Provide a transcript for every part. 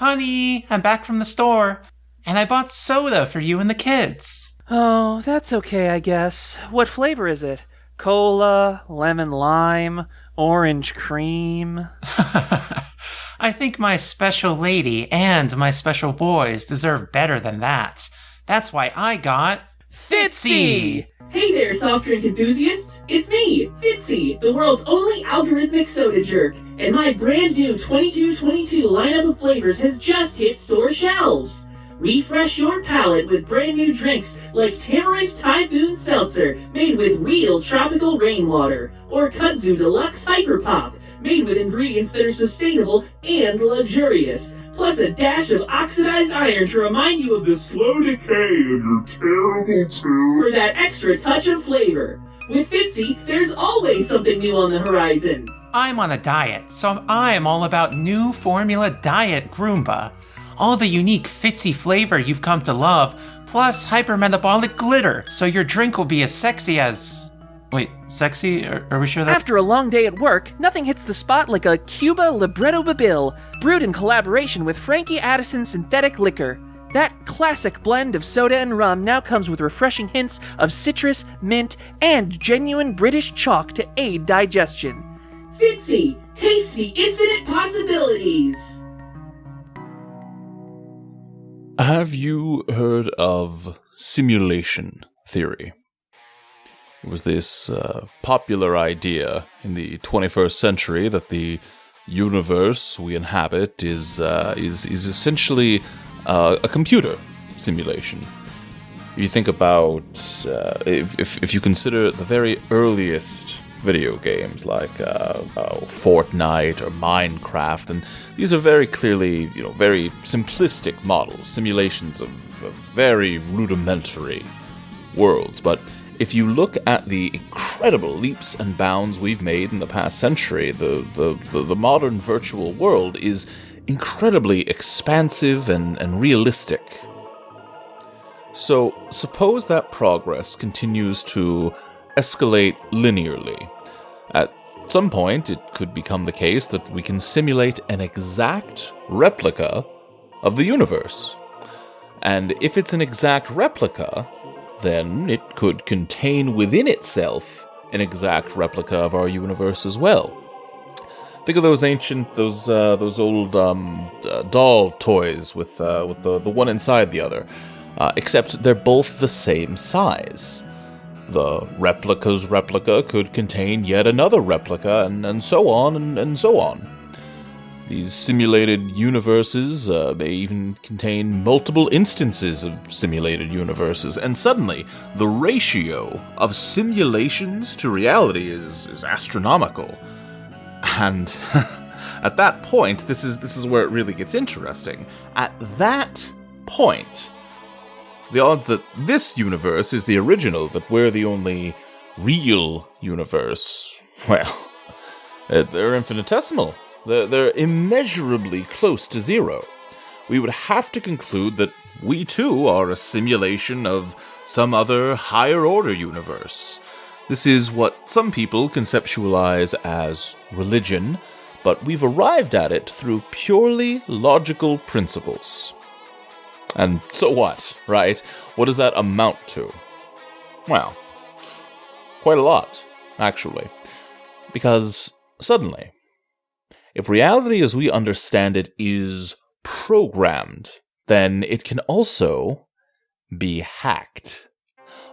Honey, I'm back from the store, and I bought soda for you and the kids. Oh, that's okay, I guess. What flavor is it? Cola, lemon lime, orange cream? I think my special lady and my special boys deserve better than that. That's why I got Fitzy! Hey there, soft drink enthusiasts! It's me, Fitzy, the world's only algorithmic soda jerk, and my brand new 2222 lineup of flavors has just hit store shelves. Refresh your palate with brand new drinks like Tamarind Typhoon Seltzer, made with real tropical rainwater, or Kudzu Deluxe Hyper Pop, made with ingredients that are sustainable and luxurious, plus a dash of oxidized iron to remind you of the slow decay of your terrible tooth for that extra touch of flavor. With Fitzy, there's always something new on the horizon. I'm on a diet, so I'm all about new formula diet Groomba. All the unique Fitzy flavor you've come to love, plus hypermetabolic glitter, so your drink will be as sexy as... Wait, sexy? Are we sure that... After a long day at work, nothing hits the spot like a Cuba Libretto Babil, brewed in collaboration with Frankie Addison Synthetic Liquor. That classic blend of soda and rum now comes with refreshing hints of citrus, mint, and genuine British chalk to aid digestion. Fitzy, taste the infinite possibilities! Have you heard of simulation theory? It was this popular idea in the 21st century that the universe we inhabit is essentially a computer simulation. If you think about, if you consider the very earliest video games like Fortnite or Minecraft, and these are very clearly, very simplistic models, simulations of very rudimentary worlds. But if you look at the incredible leaps and bounds we've made in the past century, the modern virtual world is incredibly expansive and realistic. So suppose that progress continues to escalate linearly. At some point, it could become the case that we can simulate an exact replica of the universe. And if it's an exact replica, then it could contain within itself an exact replica of our universe as well. Think of those old doll toys with the one inside the other, except they're both the same size. The replica's replica could contain yet another replica, and so on and so on. These simulated universes may even contain multiple instances of simulated universes, and suddenly the ratio of simulations to reality is astronomical. And at that point, this is where it really gets interesting. At that point, the odds that this universe is the original, that we're the only real universe, well, they're infinitesimal. They're immeasurably close to zero. We would have to conclude that we too are a simulation of some other higher order universe. This is what some people conceptualize as religion, but we've arrived at it through purely logical principles. And so what, right? What does that amount to? Well, quite a lot, actually. Because, suddenly, if reality as we understand it is programmed, then it can also be hacked.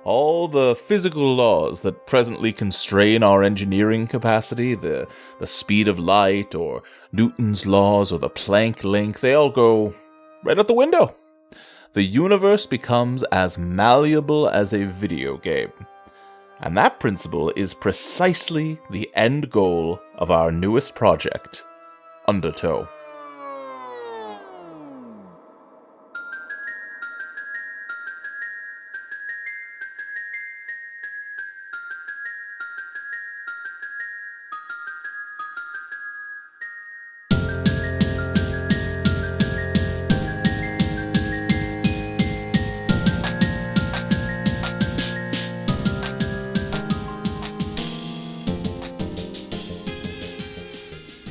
All the physical laws that presently constrain our engineering capacity, the speed of light, or Newton's laws, or the Planck length, they all go right out the window. The universe becomes as malleable as a video game. And that principle is precisely the end goal of our newest project, Undertow.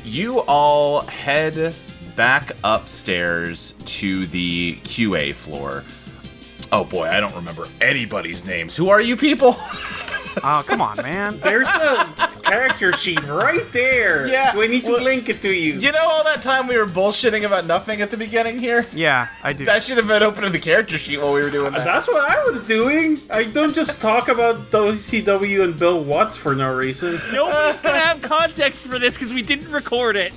You all head back upstairs to the QA floor. Oh boy, I don't remember anybody's names. Who are you people? Oh, come on, man. There's a character sheet right there. Yeah, Do I need to link it to you? You know all that time we were bullshitting about nothing at the beginning here? Yeah, I do. That should have been open to the character sheet while we were doing that. That's what I was doing. I don't just talk about WCW and Bill Watts for no reason. Nobody's gonna have context for this because we didn't record it.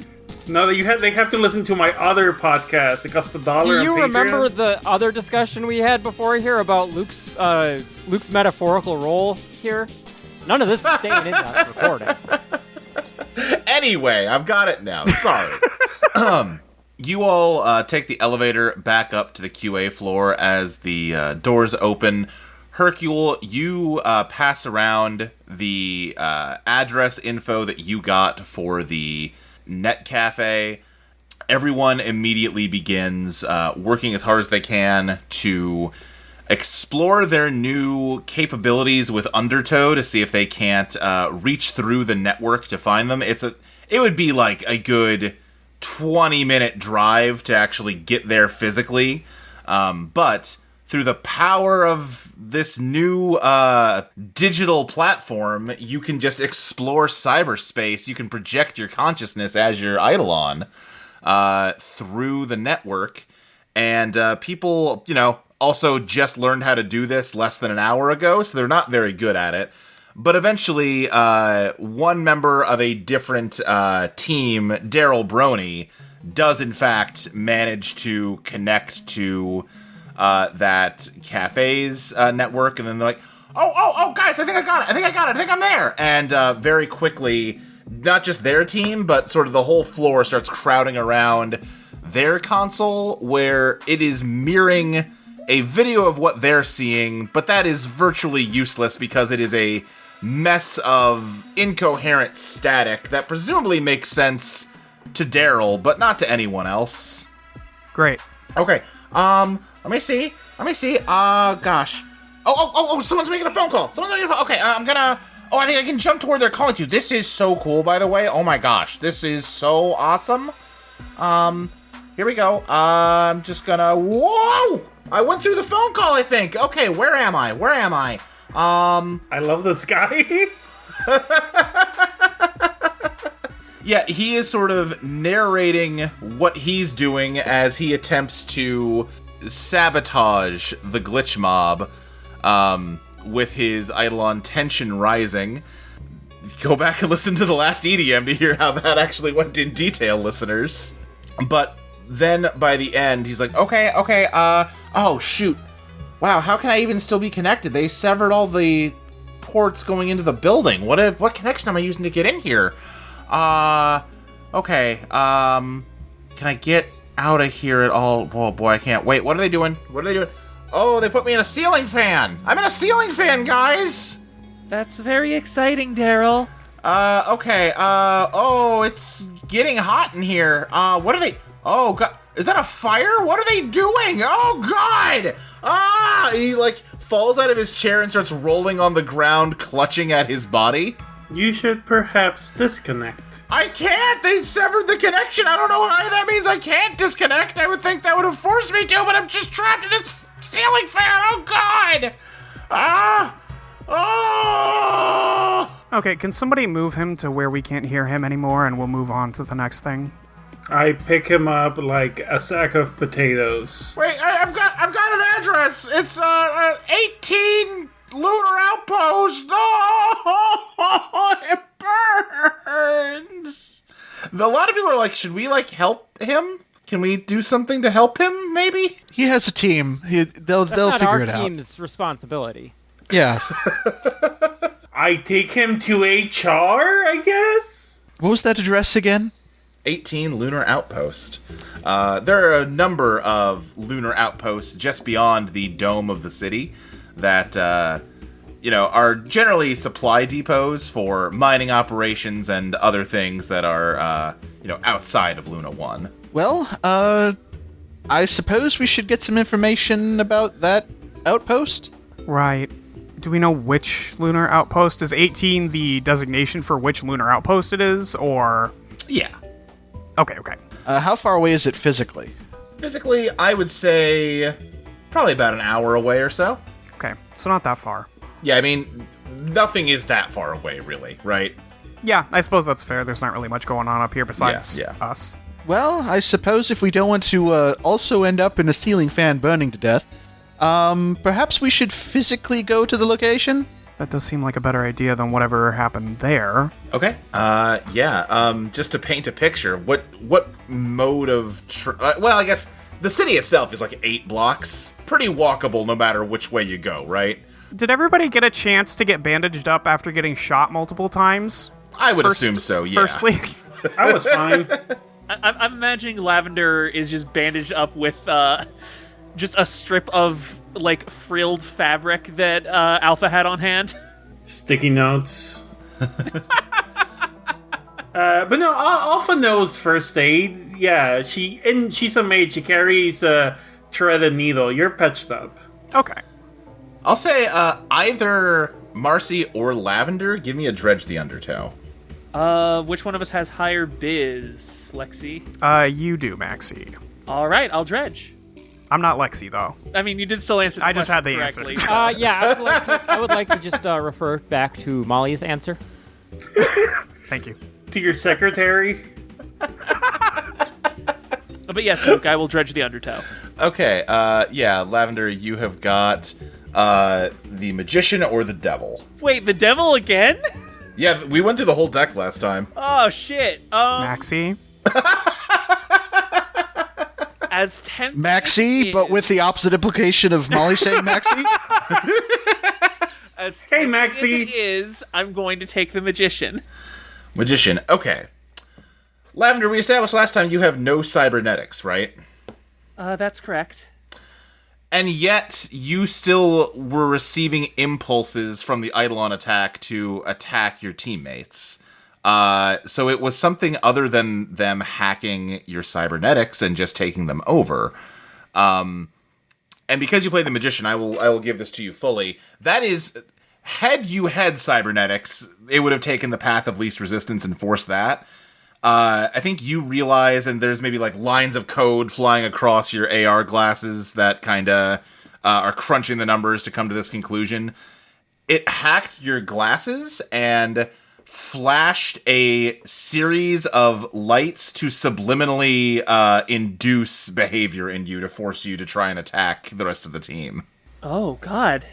No, they have to listen to my other podcast. It costs $1 Do you on Patreon. remember the other discussion we had before here about Luke's metaphorical role here? None of this is staying in that recording. Anyway, I've got it now. Sorry. You all take the elevator back up to the QA floor as the doors open. Hercule, you pass around the address info that you got for the Net Cafe. Everyone immediately begins working as hard as they can to explore their new capabilities with Undertow to see if they can't reach through the network to find them. It would be like a good 20-minute drive to actually get there physically, but through the power of this new digital platform, you can just explore cyberspace. You can project your consciousness as your Eidolon through the network, and people, also just learned how to do this less than an hour ago, so they're not very good at it. But eventually, one member of a different team, Daryl Brony, does in fact manage to connect to that cafe's network, and then they're like, oh, guys, I think I got it. I think I'm there. And very quickly, not just their team, but sort of the whole floor starts crowding around their console, where it is mirroring a video of what they're seeing, but that is virtually useless because it is a mess of incoherent static that presumably makes sense to Daryl, but not to anyone else. Great. Okay, let me see. Gosh. Oh, someone's making a phone call. Okay, I think I can jump to where they're calling to. This is so cool, by the way. Oh my gosh, this is so awesome. Here we go. I'm just gonna... Whoa! I went through the phone call, I think. Okay, where am I? I love this guy. Yeah, he is sort of narrating what he's doing as he attempts to sabotage the glitch mob with his Eidolon tension rising. Go back and listen to the last EDM to hear how that actually went in detail, listeners. But then by the end, he's like, okay, oh shoot. Wow, how can I even still be connected? They severed all the ports going into the building. What connection am I using to get in here? Okay, can I get out of here at all? Oh boy, I can't. Wait, what are they doing? Oh, they put me in a ceiling fan. I'm in a ceiling fan, guys. That's very exciting, Daryl. Okay, oh, it's getting hot in here. What are they? Oh, God, is that a fire? What are they doing? Oh, God! He, falls out of his chair and starts rolling on the ground, clutching at his body. You should perhaps disconnect. I can't! They severed the connection! I don't know why that means I can't disconnect! I would think that would have forced me to, but I'm just trapped in this ceiling fan! Oh, God! Okay, can somebody move him to where we can't hear him anymore, and we'll move on to the next thing? I pick him up like a sack of potatoes. Wait, I've got an address! It's, 18 Lunar Outpost! Oh, it burns! A lot of people are like, should we, help him? Can we do something to help him, maybe? He has a team. They'll figure it out. That's not our team's responsibility. Yeah. I take him to HR, I guess? What was that address again? 18 Lunar Outpost. There are a number of lunar outposts just beyond the dome of the city that, are generally supply depots for mining operations and other things that are, outside of Luna 1. Well, I suppose we should get some information about that outpost? Right. Do we know which lunar outpost? Is 18 the designation for which lunar outpost it is, or...? Yeah. Okay. How far away is it physically? Physically, I would say probably about an hour away or so. Okay, so not that far. Yeah, I mean, nothing is that far away, really, right? Yeah, I suppose that's fair. There's not really much going on up here besides us. Well, I suppose if we don't want to also end up in a ceiling fan burning to death, perhaps we should physically go to the location? That does seem like a better idea than whatever happened there. Okay. Just to paint a picture, what mode of... well, I guess the city itself is like 8 blocks. Pretty walkable no matter which way you go, right? Did everybody get a chance to get bandaged up after getting shot multiple times? I would assume so, yeah. Firstly. I was fine. I'm imagining Lavender is just bandaged up with just a strip of like frilled fabric that Alpha had on hand. Sticky notes. But no, Alpha knows first aid. Yeah, she's a mage. She carries a threaded needle. You're patched up. Okay. I'll say either Marci or Lavender, give me a Dredge the Undertow. Which one of us has higher biz, Lexi? You do, Maxie. All right, I'll dredge. I'm not Lexi, though. I mean, you did still answer the I just had the correctly. answer. Yeah, I would like to just refer back to Molly's answer. Thank you. To your secretary? But yes, Luke, I will dredge the undertow. Okay, Lavender, you have got the Magician or the Devil. Wait, the devil again? Yeah, we went through the whole deck last time. Oh, shit. Maxie? As tempting Maxie, but with the opposite implication of Molly saying Maxie? as Hey, tempting Maxie. as it is, I'm going to take the magician. Magician, okay. Lavender, we established last time you have no cybernetics, right? That's correct. And yet, you still were receiving impulses from the Eidolon attack to attack your teammates. So it was something other than them hacking your cybernetics and just taking them over. And because you played the Magician, I will give this to you fully. That is, had you had cybernetics, it would have taken the path of least resistance and forced that. I think you realize, and there's maybe like lines of code flying across your AR glasses that kind of are crunching the numbers to come to this conclusion. It hacked your glasses and flashed a series of lights to subliminally induce behavior in you to force you to try and attack the rest of the team. Oh, God.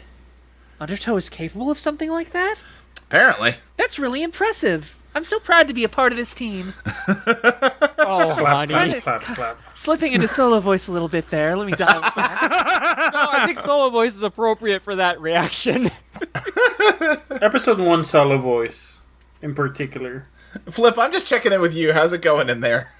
Undertow is capable of something like that? Apparently. That's really impressive. I'm so proud to be a part of this team. Oh, honey. Clap. Slipping into solo voice a little bit there. Let me dial it back. No, I think solo voice is appropriate for that reaction. Episode 1 solo voice, in particular. Flip, I'm just checking in with you. How's it going in there?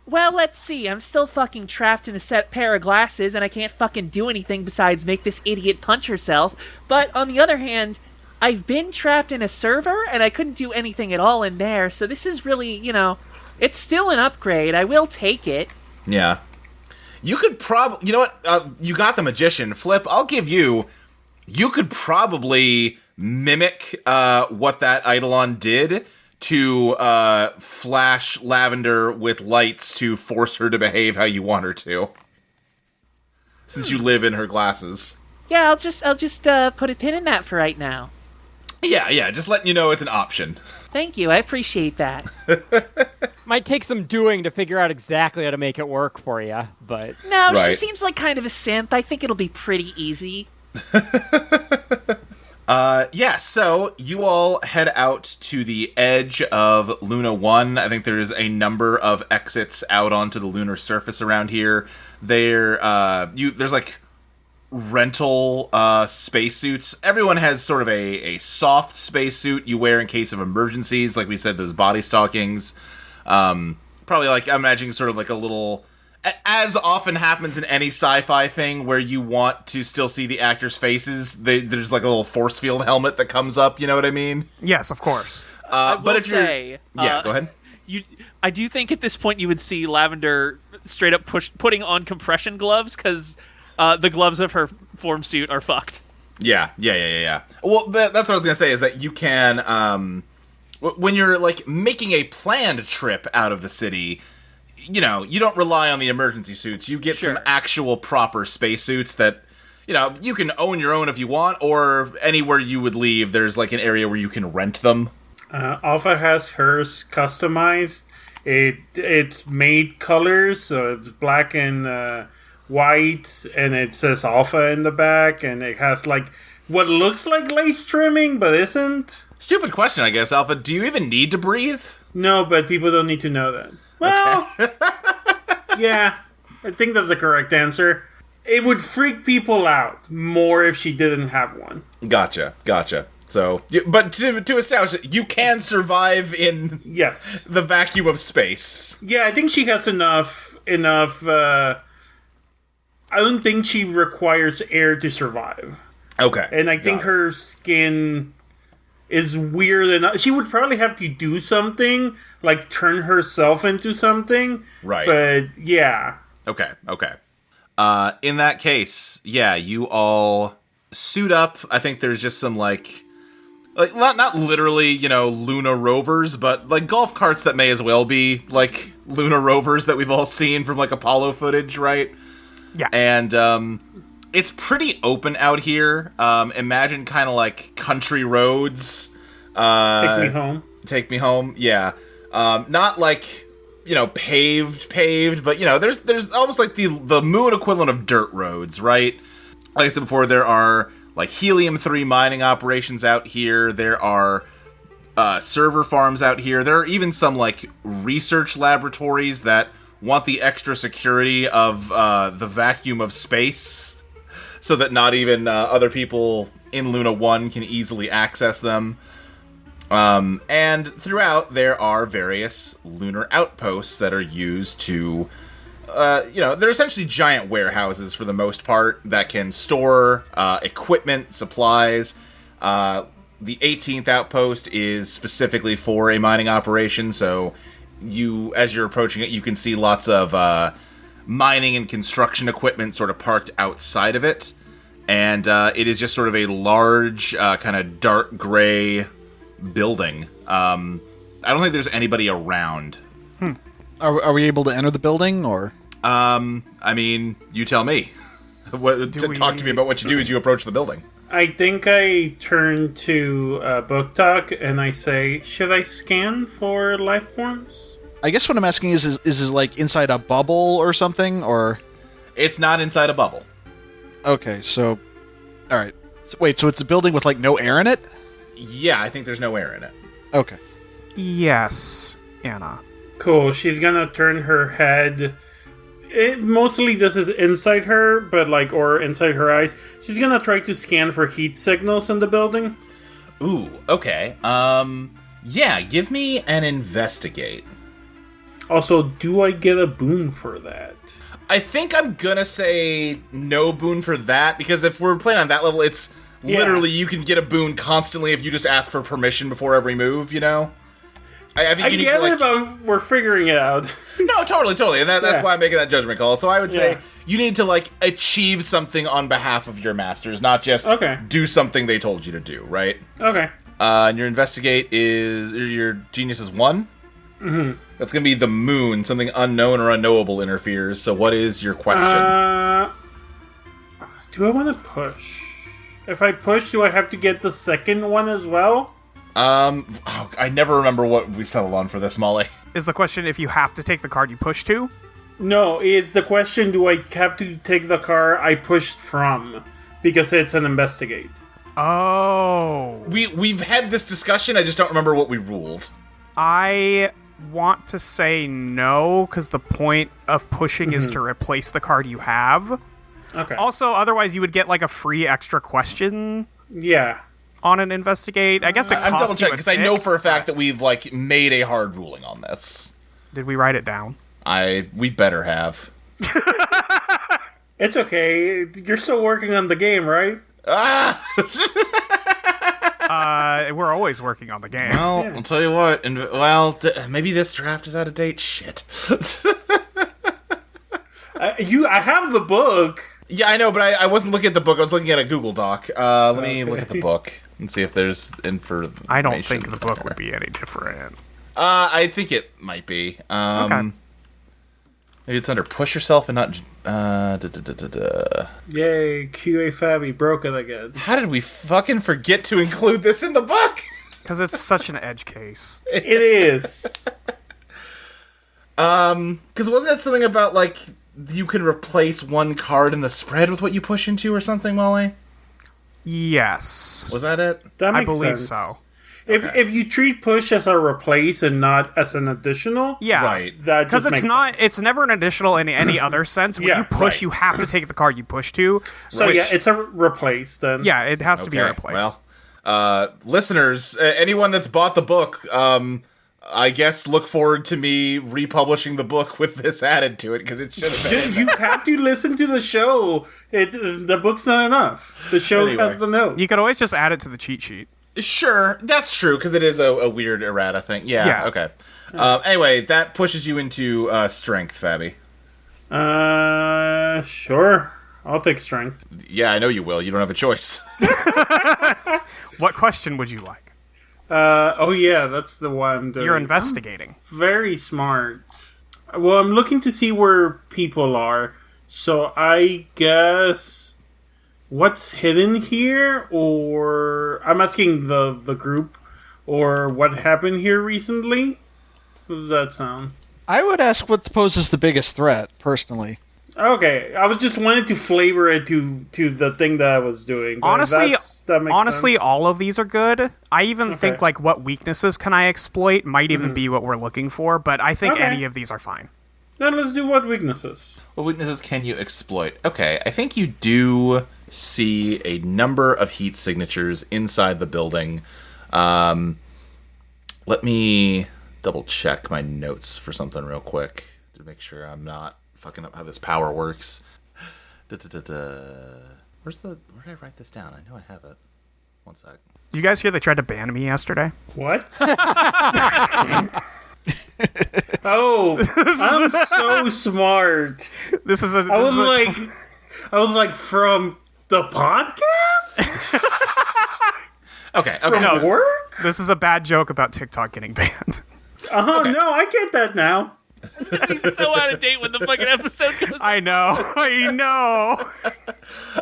Well, let's see. I'm still fucking trapped in a set pair of glasses, and I can't fucking do anything besides make this idiot punch herself. But on the other hand, I've been trapped in a server, and I couldn't do anything at all in there, so this is really, it's still an upgrade. I will take it. Yeah. You could probably... You know what? You got the Magician. Flip, I'll give you... You could probably mimic what that Eidolon did to flash Lavender with lights to force her to behave how you want her to. Since you live in her glasses. Yeah, I'll just put a pin in that for right now. Yeah, just letting you know it's an option. Thank you, I appreciate that. Might take some doing to figure out exactly how to make it work for you, but... No, Right. She seems like kind of a synth. I think it'll be pretty easy. So you all head out to the edge of Luna 1. I think there's a number of exits out onto the lunar surface around here. There's like rental spacesuits. Everyone has sort of a soft spacesuit you wear in case of emergencies, like we said, those body stockings. Probably like, I'm imagining sort of like a little, as often happens in any sci-fi thing where you want to still see the actors' faces, there's like a little force field helmet that comes up, you know what I mean? Yes, of course. But if say, yeah, go ahead. I do think at this point you would see Lavender straight up putting on compression gloves, because the gloves of her form suit are fucked. Yeah. Well, that's what I was gonna say, is that you can, when you're like making a planned trip out of the city, you don't rely on the emergency suits. You get some actual proper spacesuits that, you can own your own if you want, or anywhere you would leave, there's like an area where you can rent them. Alpha has hers customized. It's made colors, so it's black and white, and it says Alpha in the back, and it has like what looks like lace trimming, but isn't. Stupid question, I guess, Alpha. Do you even need to breathe? No, but people don't need to know that. Well, yeah, I think that's the correct answer. It would freak people out more if she didn't have one. Gotcha. So, but to establish that you can survive in the vacuum of space. Yeah, I think she has enough. I don't think she requires air to survive. Okay. And I think her skin is weird enough. She would probably have to do something, like turn herself into something. Right. But, yeah. Okay. In that case, you all suit up. I think there's just some, like not literally, Luna rovers, but, like, golf carts that may as well be, like, Luna rovers that we've all seen from, like, Apollo footage, right? Yeah. And, it's pretty open out here. Imagine kind of like country roads. Take me home. Yeah. Not like, paved, but there's almost like the moon equivalent of dirt roads, right? Like I said before, there are like helium-3 mining operations out here. There are server farms out here. There are even some like research laboratories that want the extra security of the vacuum of space, so that not even other people in Luna 1 can easily access them. And throughout, there are various lunar outposts that are used to, they're essentially giant warehouses for the most part that can store equipment, supplies. The 18th outpost is specifically for a mining operation, so as you're approaching it, you can see lots of mining and construction equipment sort of parked outside of it, and it is just sort of a large, kind of dark gray building. I don't think there's anybody around. Are we able to enter the building, or? I mean, you tell me. Talk to me about what you do as you approach the building. I think I turn to Booktok and I say, should I scan for life forms? I guess what I'm asking is this like inside a bubble or something, or? It's not inside a bubble. Okay, so, all right. So, wait, so it's a building with like no air in it? Yeah, I think there's no air in it. Okay. Yes, Anna. Cool. She's gonna turn her head. Mostly this is inside her, but or inside her eyes. She's gonna try to scan for heat signals in the building. Ooh, okay. Yeah, give me an investigate. Also, do I get a boon for that? I think I'm gonna say no boon for that, because if we're playing on that level, it's literally you can get a boon constantly if you just ask for permission before every move, I think you need to, but we're figuring it out. No, totally, and that's why I'm making that judgment call. So I would say you need to, achieve something on behalf of your masters, not just do something they told you to do, right? Okay. And your investigate your genius is 1? Mm-hmm. That's going to be the moon. Something unknown or unknowable interferes. So what is your question? Do I want to push? If I push, do I have to get the second one as well? I never remember what we settled on for this, Molly. Is the question if you have to take the card you push to? No, it's the question, do I have to take the card I pushed from? Because it's an investigate. Oh. We've had this discussion, I just don't remember what we ruled. I want to say no, because the point of pushing is to replace the card you have. Okay. Also, otherwise you would get a free extra question. Yeah. On an investigate. I guess it costs I'm double checking you because I know for a fact that we've made a hard ruling on this. Did we write it down? We better have. It's okay. You're still working on the game, right? We're always working on the game. Well, I'll tell you what. Maybe this draft is out of date. Shit. I have the book. Yeah, I know, but I wasn't looking at the book. I was looking at a Google Doc. Let me look at the book and see if there's information. I don't think the book would be any different. I think it might be. Okay. Maybe it's under push yourself and not... Yay, QA Fabby broke it again. How did we fucking forget to include this in the book? Because it's such an edge case. It is. Because wasn't it something about, like, you can replace one card in the spread with what you push into or something, Molly? Yes. Was that it? That I makes believe sense. so. If you treat push as a replace and not as an additional, Yeah. Right. that Because just it's makes not, sense. it's never an additional in any other sense. When Yeah, you push, right. you have to take the card you push to. So which- yeah, it's a replace then. yeah, it has to be a Okay, replace. well, listeners, anyone that's bought the book, I guess look forward to me republishing the book with this added to it, because it should have been. You have to listen to the show. The book's not enough. The show Anyway. has the note. You could always just add it to the cheat sheet. Sure, that's true, because it is a weird errata thing. Yeah, Yeah. okay. Anyway, that pushes you into strength, Fabby. Sure. I'll take strength. Yeah, I know you will. You don't have a choice. What question would you like? Oh yeah, that's the one I'm doing. You're investigating. Very smart. Well, I'm looking to see where people are. So I guess what's hidden here, or I'm asking the group, or what happened here recently. What does that sound? I would ask what poses the biggest threat, personally. Okay, I was just wanted to flavor it to the thing that I was doing. But Honestly, that makes sense. all of these are good. I even think Okay. like what weaknesses can I exploit might even be what we're looking for, but I think Okay. any of these are fine. Then let's do what weaknesses. What weaknesses can you exploit? Okay, I think you do see a number of heat signatures inside the building. Let me double check my notes for something real quick to make sure I'm not fucking up how this power works. Where did I write this down? I know I have it. One sec. Did you guys hear they tried to ban me yesterday? What? Oh, I'm so smart. This is a. I was like, from the podcast? Okay, From okay. work? This is a bad joke about TikTok getting banned. Oh, no, I get that now. He's so out of date when the fucking episode goes. I know.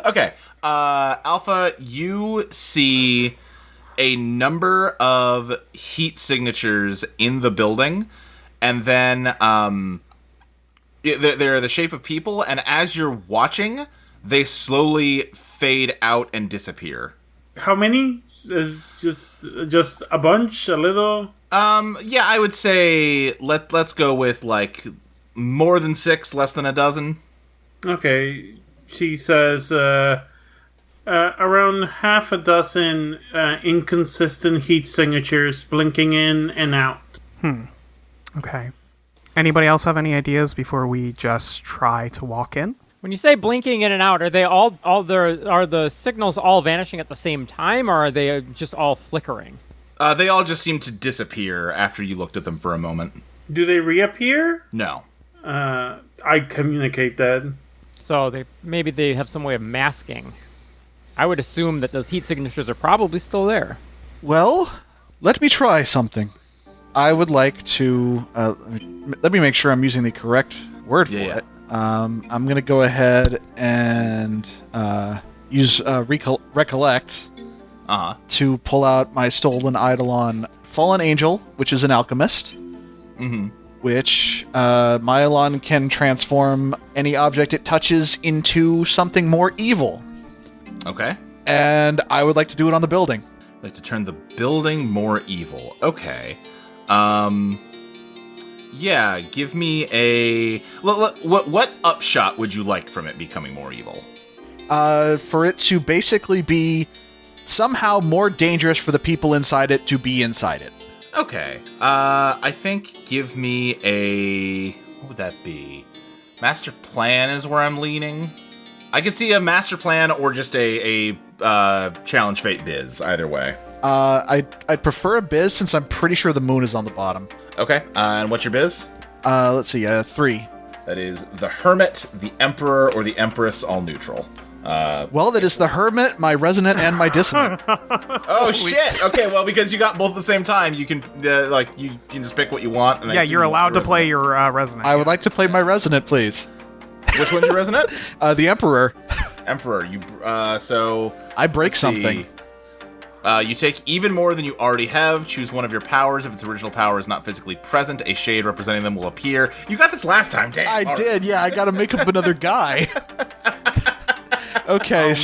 Okay, Alpha, you see a number of heat signatures in the building, and then they're the shape of people, and as you're watching, they slowly fade out and disappear. How many? Just a bunch, a little. Yeah, I would say let's go with like more than 6, less than a dozen. Okay, she says around half a dozen inconsistent heat signatures blinking in and out. Okay. Anybody else have any ideas before we just try to walk in? When you say blinking in and out, are they are the signals all vanishing at the same time, or are they just all flickering? They all just seem to disappear after you looked at them for a moment. Do they reappear? No. I communicate that. So maybe they have some way of masking. I would assume that those heat signatures are probably still there. Well, let me try something. I would like to... let me make sure I'm using the correct word for it. I'm going to go ahead and use Recollect to pull out my stolen Eidolon Fallen Angel, which is an alchemist. Which my Eidolon can transform any object it touches into something more evil. Okay. And I would like to do it on the building. Like to turn the building more evil. Okay. Yeah, give me a... What upshot would you like from it becoming more evil? For it to basically be somehow more dangerous for the people inside it to be inside it. Okay. I think give me a... What would that be? Master plan is where I'm leaning. I could see a master plan or just a challenge fate biz, either way. I'd prefer a biz since I'm pretty sure the moon is on the bottom. Okay, and what's your biz? Let's see, 3. That is the Hermit, the Emperor, or the Empress, all neutral. Well, that is the hermit, my resonant, and my dissonant. Oh shit! Okay, well, because you got both at the same time, you can you can just pick what you want. And Yeah, you're allowed to play your resonant. I would like to play my resonant, please. Which one's your resonant? The Emperor. Emperor. You so I break let's see. something. You take even more than you already have. Choose one of your powers. If its original power is not physically present, a shade representing them will appear. You got this last time, damn. I did, yeah. I got to make up another guy. Okay,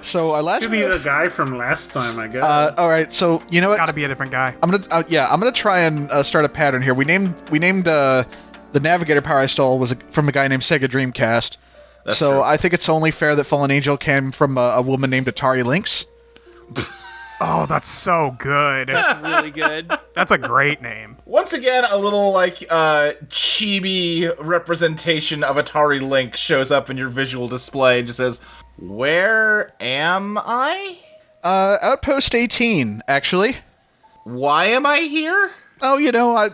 so I last. To be the guy from last time, I guess. All right, so you know It's what? got to be a different guy. I'm gonna try and start a pattern here. We named the navigator power I stole was from a guy named Sega Dreamcast. That's so true. I think it's only fair that Fallen Angel came from a woman named Atari Lynx. Oh, that's so good. Really good. That's a great name. Once again, a little chibi representation of Atari Lynx shows up in your visual display and just says, "Where am I? Outpost 18, actually. Why am I here? Oh,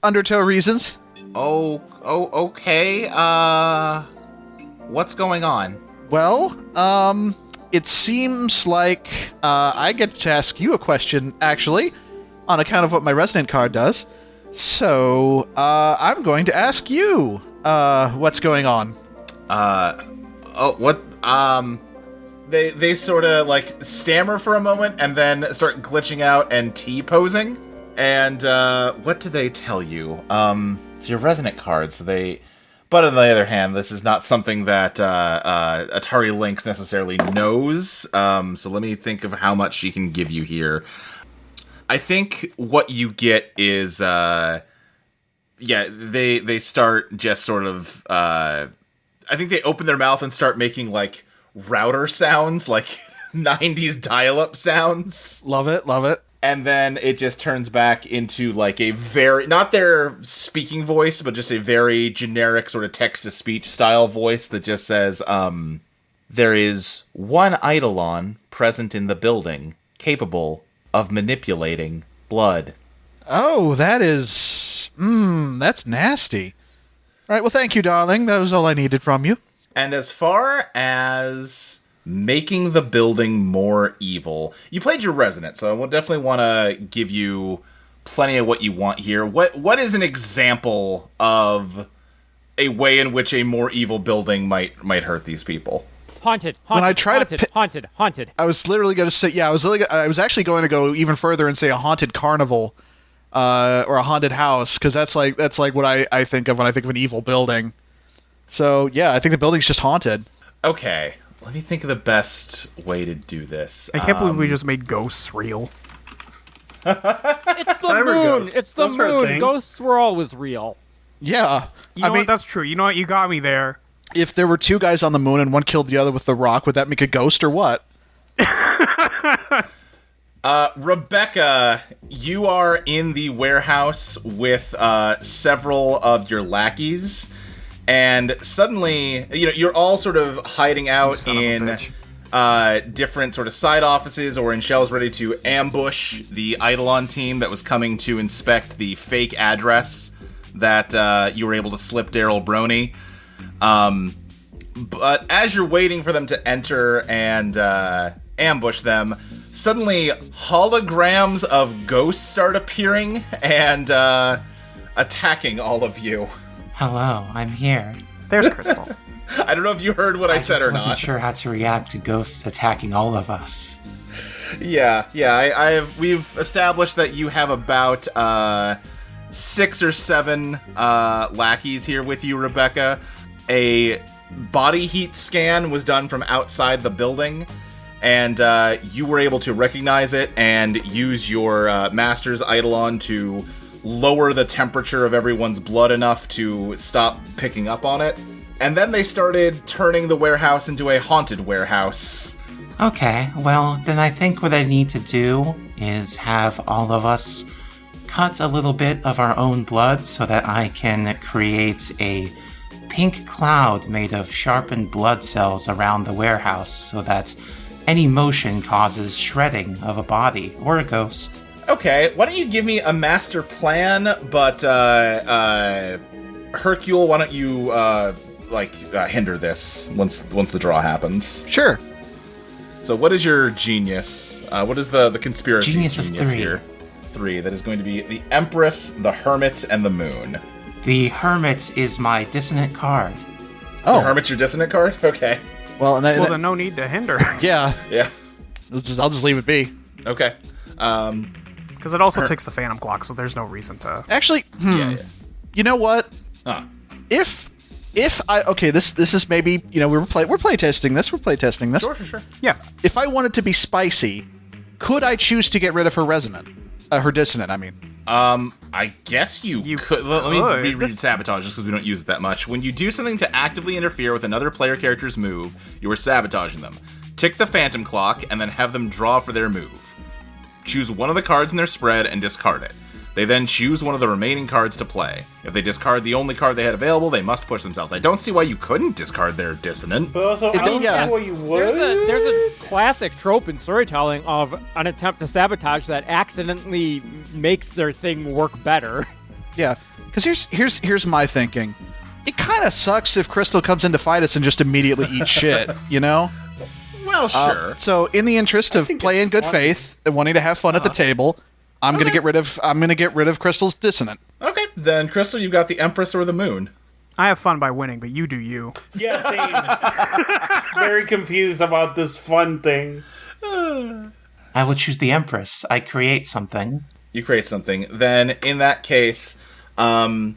Undertow reasons. Okay. What's going on? Well, it seems like I get to ask you a question, actually, on account of what my resonant card does. So, I'm going to ask you, what's going on? They sort of stammer for a moment and then start glitching out and T-posing. And what do they tell you? It's your resonant card, so they... But on the other hand, this is not something that Atari Lynx necessarily knows. So let me think of how much she can give you here. I think what you get is, they start just sort of... I think they open their mouth and start making, router sounds, 90s dial-up sounds. Love it, love it. And then it just turns back into a very, not their speaking voice, but just a very generic sort of text-to-speech style voice that just says, there is one Eidolon present in the building, capable of manipulating blood. Oh, that's nasty. All right, well, thank you, darling. That was all I needed from you. And as far as making the building more evil, you played your resonant, so I will definitely want to give you plenty of what you want here. What is an example of a way in which a more evil building might hurt these people? Haunted. When I try to haunted. I was literally going to say, I was actually going to go even further and say a haunted carnival, or a haunted house, because that's like what I think of when I think of an evil building. So yeah, I think the building's just haunted. Okay. Let me think of the best way to do this. I can't believe we just made ghosts real. It's the Cyber moon. ghosts. It's the Those are a moon. thing. Ghosts were always real. Yeah. You know what? That's true. You know what? You got me there. If there were two guys on the moon and one killed the other with the rock, would that make a ghost or what? Rebecca, you are in the warehouse with several of your lackeys. And suddenly, you're all sort of hiding out in different sort of side offices or in shells ready to ambush the Eidolon team that was coming to inspect the fake address that you were able to slip Daryl Brony. But as you're waiting for them to enter and ambush them, suddenly holograms of ghosts start appearing and attacking all of you. Hello, I'm here. There's Crystal. I don't know if you heard what I said or I wasn't not. sure how to react to ghosts attacking all of us. Yeah. We've established that you have about 6 or 7 lackeys here with you, Rebecca. A body heat scan was done from outside the building, and you were able to recognize it and use your master's Eidolon to lower the temperature of everyone's blood enough to stop picking up on it. And then they started turning the warehouse into a haunted warehouse. Okay, well, then I think what I need to do is have all of us cut a little bit of our own blood so that I can create a pink cloud made of sharpened blood cells around the warehouse so that any motion causes shredding of a body or a ghost. Okay, why don't you give me a master plan, but Hercule, why don't you hinder this once the draw happens. Sure. So what is your genius? What is the conspiracy Genius of 3. here? 3. That is going to be the Empress, the Hermit, and the Moon. The Hermit is my dissonant card. Oh. The Hermit's your dissonant card? Okay. Well, Then no need to hinder. yeah. Yeah. I'll just leave it be. Okay. Because it also takes the Phantom Clock, so there's no reason to... Actually, Yeah. you know what? Huh. If this is maybe, we're playtesting this. We're playtesting this. Sure. Yes. If I wanted to be spicy, could I choose to get rid of her resonant? Her dissonant, I mean. I guess you could. Let me could. reread Sabotage just because we don't use it that much. When you do something to actively interfere with another player character's move, you are sabotaging them. Tick the Phantom Clock and then have them draw for their move. Choose one of the cards in their spread and discard it. They then choose one of the remaining cards to play. If they discard the only card they had available, they must push themselves. I don't see why you couldn't discard their dissonant. But also, I don't see why you would. There's a classic trope in storytelling of an attempt to sabotage that accidentally makes their thing work better. Yeah, because here's my thinking. It kind of sucks if Crystal comes in to fight us and just immediately eats shit, you know? Well, sure. So, in the interest of playing good faith and wanting to have fun at the table, I'm gonna get rid of Crystal's dissonant. Okay, then Crystal, you've got the Empress or the Moon. I have fun by winning, but you do you. Yeah, same. Very confused about this fun thing. I will choose the Empress. I create something. You create something. Then, in that case, I'll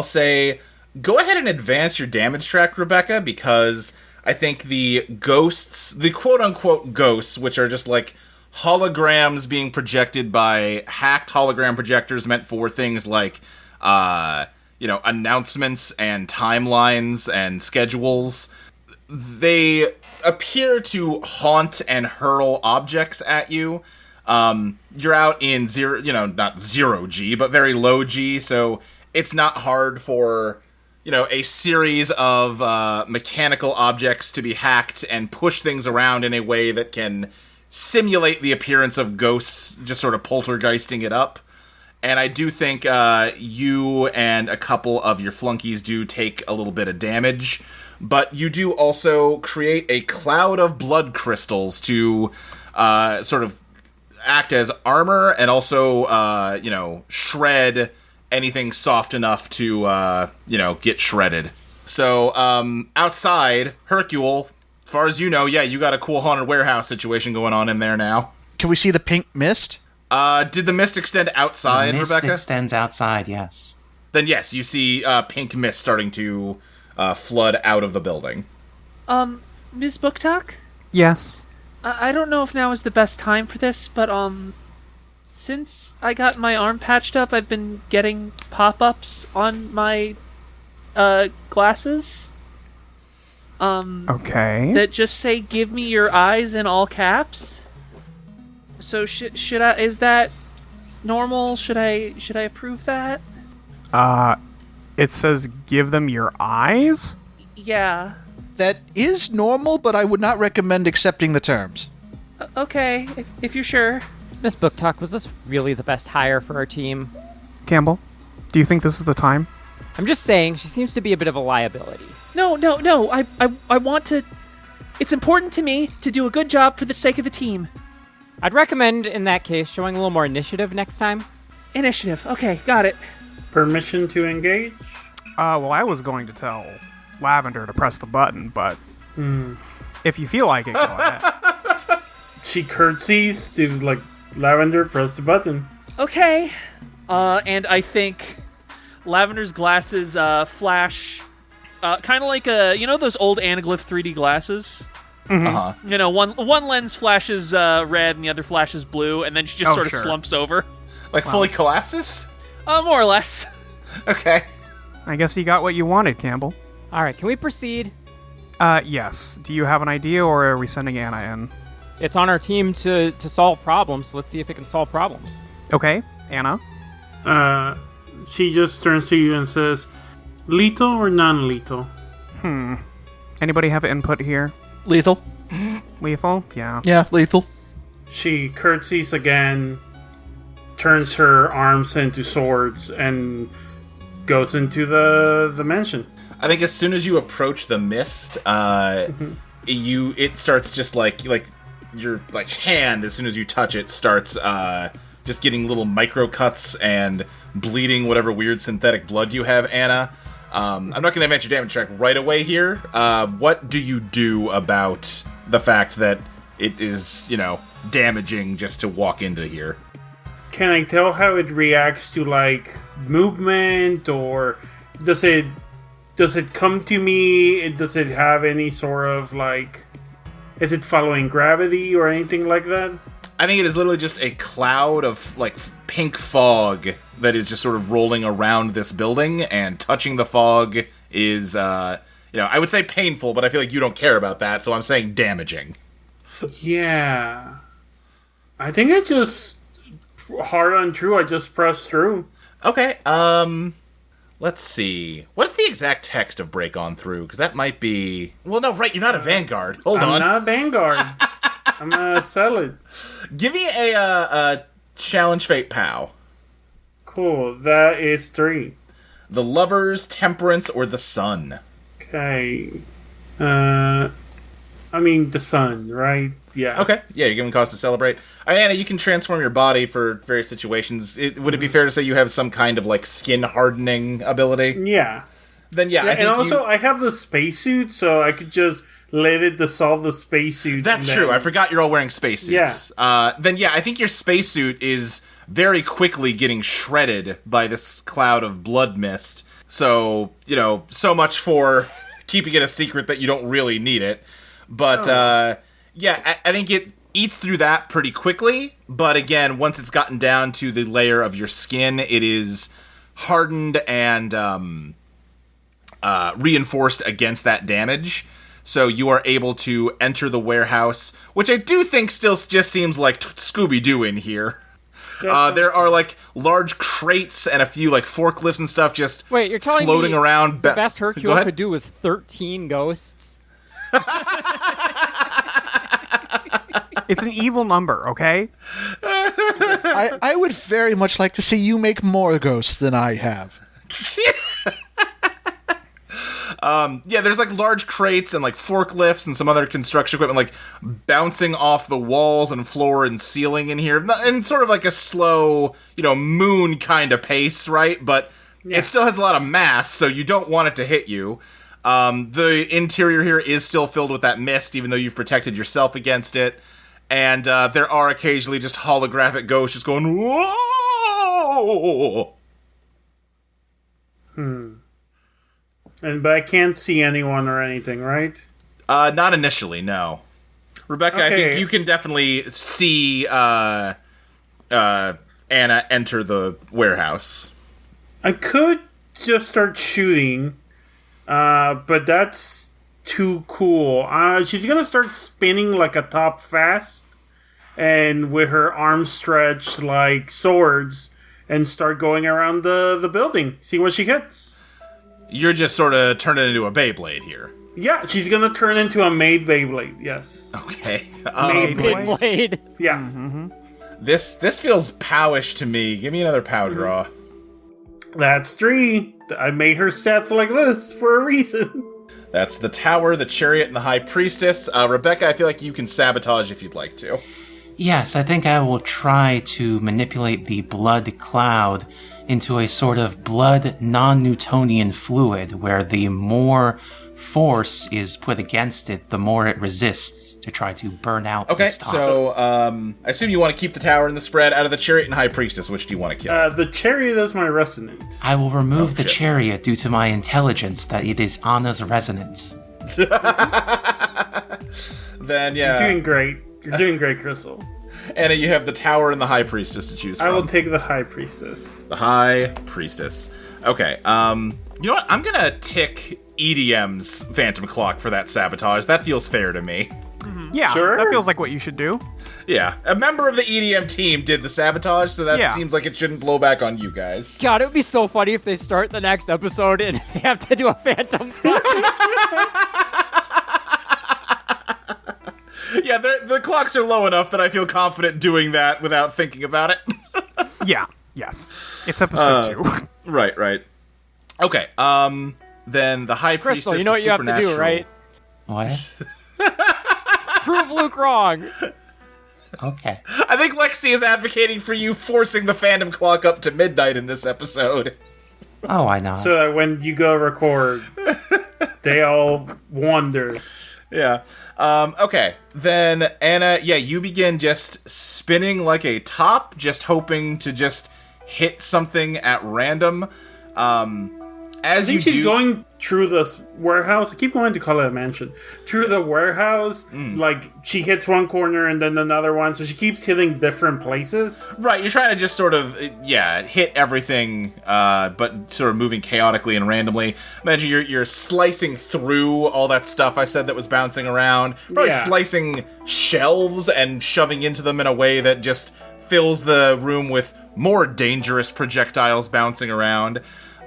say go ahead and advance your damage track, Rebecca, because I think the ghosts, the quote-unquote ghosts, which are just like holograms being projected by hacked hologram projectors meant for things like, announcements and timelines and schedules. They appear to haunt and hurl objects at you. You're out in not 0G, but very low G, so it's not hard for, a series of mechanical objects to be hacked and push things around in a way that can simulate the appearance of ghosts, just sort of poltergeisting it up. And I do think you and a couple of your flunkies do take a little bit of damage, but you do also create a cloud of blood crystals to sort of act as armor and also, shred anything soft enough to, get shredded. So, outside, Hercule, as far as you know, yeah, you got a cool haunted warehouse situation going on in there now. Can we see the pink mist? Did the mist extend outside, The mist Rebecca? extends outside, yes. Then yes, you see pink mist starting to flood out of the building. Ms. Booktok? Yes. I don't know if now is the best time for this, but, since I got my arm patched up, I've been getting pop-ups on my, glasses. Okay. That just say, "Give me your eyes" in all caps. So should I, is that normal? Should I approve that? It says give them your eyes? Yeah. That is normal, but I would not recommend accepting the terms. Okay, if you're sure. Miss Booktok, was this really the best hire for our team? Campbell, do you think this is the time? I'm just saying, she seems to be a bit of a liability. No, I want to... It's important to me to do a good job for the sake of the team. I'd recommend, in that case, showing a little more initiative next time. Initiative, okay, got it. Permission to engage? Well, I was going to tell Lavender to press the button, but if you feel like it, go ahead. She curtsies to, Lavender, press the button. Okay. And I think Lavender's glasses flash, kind of like those old anaglyph 3D glasses? Uh-huh. One lens flashes red and the other flashes blue, and then she just sort of slumps over. Fully collapses? More or less. Okay. I guess you got what you wanted, Campbell. All right, can we proceed? Yes. Do you have an idea, or are we sending Anna in? It's on our team to solve problems. Let's see if it can solve problems. Okay, Anna. She just turns to you and says, lethal or non-lethal? Anybody have input here? Lethal. Lethal? Yeah. Yeah, lethal. She curtsies again, turns her arms into swords, and goes into the mansion. I think as soon as you approach the mist, it starts just like your like hand, as soon as you touch it, starts just getting little micro cuts and bleeding whatever weird synthetic blood you have, Anna. I'm not going to advance your damage check right away here. What do you do about the fact that it is, damaging just to walk into here? Can I tell how it reacts to, like, movement, or does it come to me? Does it have any sort of, like, is it following gravity or anything like that? I think it is literally just a cloud of, like, pink fog that is just sort of rolling around this building, and touching the fog is, I would say painful, but I feel like you don't care about that, so I'm saying damaging. Yeah. I think it's just hard on true. I just pressed through. Okay, let's see. What's the exact text of Break On Through? Because that might be... Well, no, right, you're not a Vanguard. Hold on. I'm not a Vanguard. I'm gonna sell it. Give me a Challenge Fate POW. Cool, that is 3. The Lovers, Temperance, or the Sun? Okay. The sun, right? Yeah. Okay. Yeah, you're giving cause to celebrate. Anna, you can transform your body for various situations. Would it be fair to say you have some kind of, like, skin hardening ability? Yeah. Then, yeah, I think and also, I have the spacesuit, so I could just let it dissolve the spacesuit. That's true. I forgot you're all wearing spacesuits. Yeah. Then, yeah, I think your spacesuit is very quickly getting shredded by this cloud of blood mist. So, so much for keeping it a secret that you don't really need it. But, yeah, I think it eats through that pretty quickly. But again, once it's gotten down to the layer of your skin, it is hardened and reinforced against that damage. So you are able to enter the warehouse, which I do think still just seems like Scooby-Doo in here. There are, like, large crates and a few, like, forklifts and stuff just Wait, you're telling floating me around. The best Hercule could do was 13 ghosts? It's an evil number, okay? I would very much like to see you make more ghosts than I have. Yeah, there's like large crates and like forklifts and some other construction equipment like bouncing off the walls and floor and ceiling in here, and sort of like a slow, moon kind of pace, right? But it still has a lot of mass, so you don't want it to hit you. The interior here is still filled with that mist, even though you've protected yourself against it. And there are occasionally just holographic ghosts just going, whoa! But I can't see anyone or anything, right? Not initially, no. Rebecca, Okay. I think you can definitely see Anna enter the warehouse. I could just start shooting, but that's too cool. She's gonna start spinning like a top fast, and with her arms stretched like swords, and start going around the building. See what she hits. You're just sort of turning into a Beyblade here. Yeah, she's gonna turn into a maid Beyblade. Yes. Okay. Beyblade. Yeah. Mm-hmm. This feels powish to me. Give me another pow draw. That's 3. I made her stats like this for a reason. That's the Tower, the Chariot, and the High Priestess. Rebecca, I feel like you can sabotage if you'd like to. Yes, I think I will try to manipulate the blood cloud into a sort of blood non-Newtonian fluid where the more force is put against it, the more it resists to try to burn out this topic. So I assume you want to keep the Tower and the spread out of the Chariot and High Priestess. Which do you want to kill? The Chariot is my resonant. I will remove the Chariot due to my intelligence that it is Anna's resonant. Then, yeah. You're doing great. You're doing great, Crystal. Anna, you have the Tower and the High Priestess to choose from. I will take the High Priestess. The High Priestess. Okay, you know what? I'm gonna tick EDM's Phantom Clock for that sabotage. That feels fair to me. Yeah, Sure. that feels like what you should do. Yeah, a member of the EDM team did the sabotage, so that seems like it shouldn't blow back on you guys. God, it would be so funny if they start the next episode and they have to do a phantom flight. Yeah, the clocks are low enough that I feel confident doing that without thinking about it. Yeah, yes. It's episode 2. Right. Okay, then the High Crystal, Priestess, you know the what you have to do, supernatural- right? What? Prove Luke wrong. Okay. I think Lexi is advocating for you forcing the fandom clock up to midnight in this episode. Oh, I know. So that when you go record, they all wonder. Yeah. Okay. Then, Anna, you begin just spinning like a top, just hoping to just hit something at random. As I you think she's do... going through this warehouse. I keep wanting to call it a mansion. Through the warehouse, like, she hits one corner and then another one, so she keeps hitting different places. Right, you're trying to just sort of, hit everything, but sort of moving chaotically and randomly. Imagine you're slicing through all that stuff I said that was bouncing around. Probably slicing shelves and shoving into them in a way that just fills the room with more dangerous projectiles bouncing around.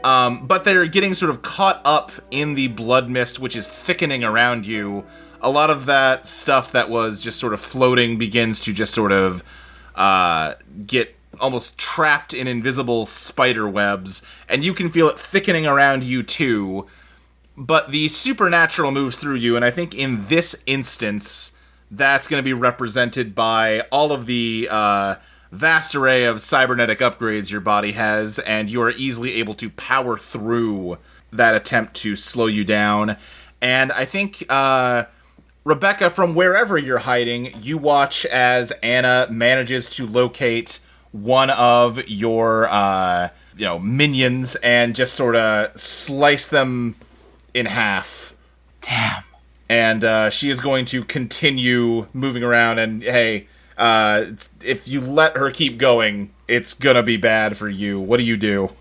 But they're getting sort of caught up in the blood mist, which is thickening around you. A lot of that stuff that was just sort of floating begins to just sort of get almost trapped in invisible spider webs, and you can feel it thickening around you too. But the supernatural moves through you, and I think in this instance, that's going to be represented by all of the vast array of cybernetic upgrades your body has, and you are easily able to power through that attempt to slow you down. And I think, Rebecca, from wherever you're hiding, you watch as Anna manages to locate one of your, minions and just sort of slice them in half. Damn. And she is going to continue moving around, and hey... if you let her keep going, it's gonna be bad for you. What do you do?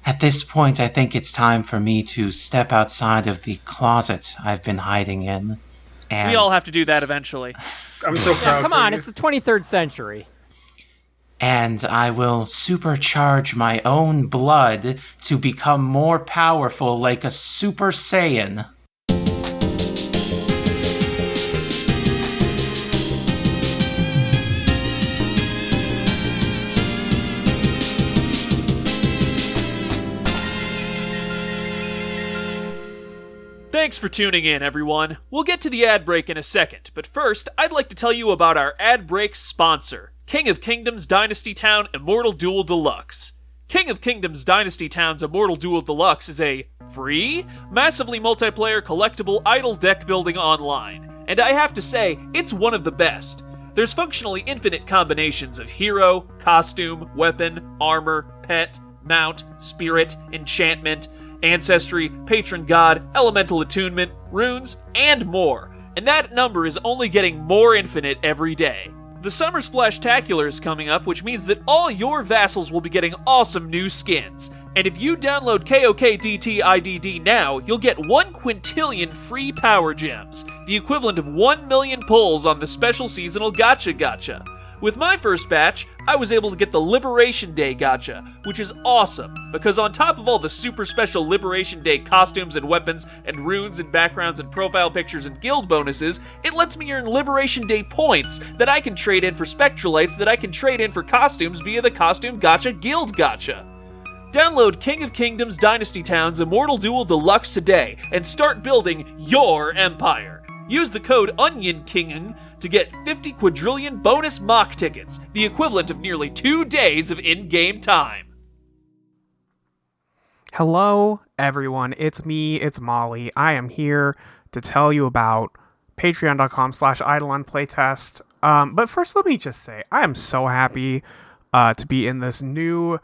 At this point, I think it's time for me to step outside of the closet I've been hiding in. And We all have to do that eventually. I'm so proud. Come on, it's the 23rd century. And I will supercharge my own blood to become more powerful like a Super Saiyan. Thanks for tuning in, everyone. We'll get to the ad break in a second, but first, I'd like to tell you about our ad break sponsor, King of Kingdoms Dynasty Town Immortal Duel Deluxe. King of Kingdoms Dynasty Town's Immortal Duel Deluxe is a free, massively multiplayer collectible idle deck building online, and I have to say, it's one of the best. There's functionally infinite combinations of hero, costume, weapon, armor, pet, mount, spirit, enchantment, ancestry, patron god, elemental attunement, runes, and more. And that number is only getting more infinite every day. The Summer Splashtacular is coming up, which means that all your vassals will be getting awesome new skins. And if you download KOKDTIDD now, you'll get 1 quintillion free power gems, the equivalent of 1 million pulls on the special seasonal Gacha. With my first batch, I was able to get the Liberation Day Gacha, which is awesome, because on top of all the super special Liberation Day costumes and weapons and runes and backgrounds and profile pictures and guild bonuses, it lets me earn Liberation Day points that I can trade in for Spectralites that I can trade in for costumes via the Costume Gacha Guild Gacha. Download King of Kingdoms Dynasty Town's Immortal Duel Deluxe today and start building your empire. Use the code ONIONKINGN to get 50 quadrillion bonus mock tickets, the equivalent of nearly 2 days of in-game time. Hello, everyone. It's me. It's Molly. I am here to tell you about patreon.com/Eidolon playtest. But first, let me just say, I am so happy to be in this new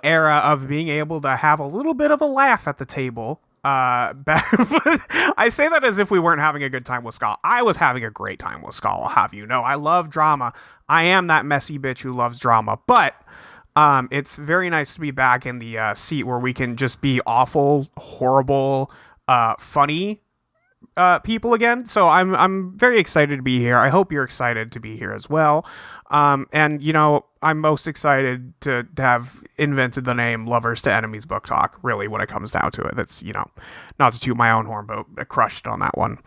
era of being able to have a little bit of a laugh at the table. I say that as if we weren't having a good time with Skull. I was having a great time with Skull, I'll have you know. I love drama. I am that messy bitch who loves drama. But it's very nice to be back in the seat where we can just be awful, horrible, funny people again. So I'm very excited to be here. I hope you're excited to be here as well. And you know, I'm most excited to have invented the name Lovers to Enemies Booktok, really, when it comes down to it. That's, you know, not to toot my own horn, but I crushed on that one.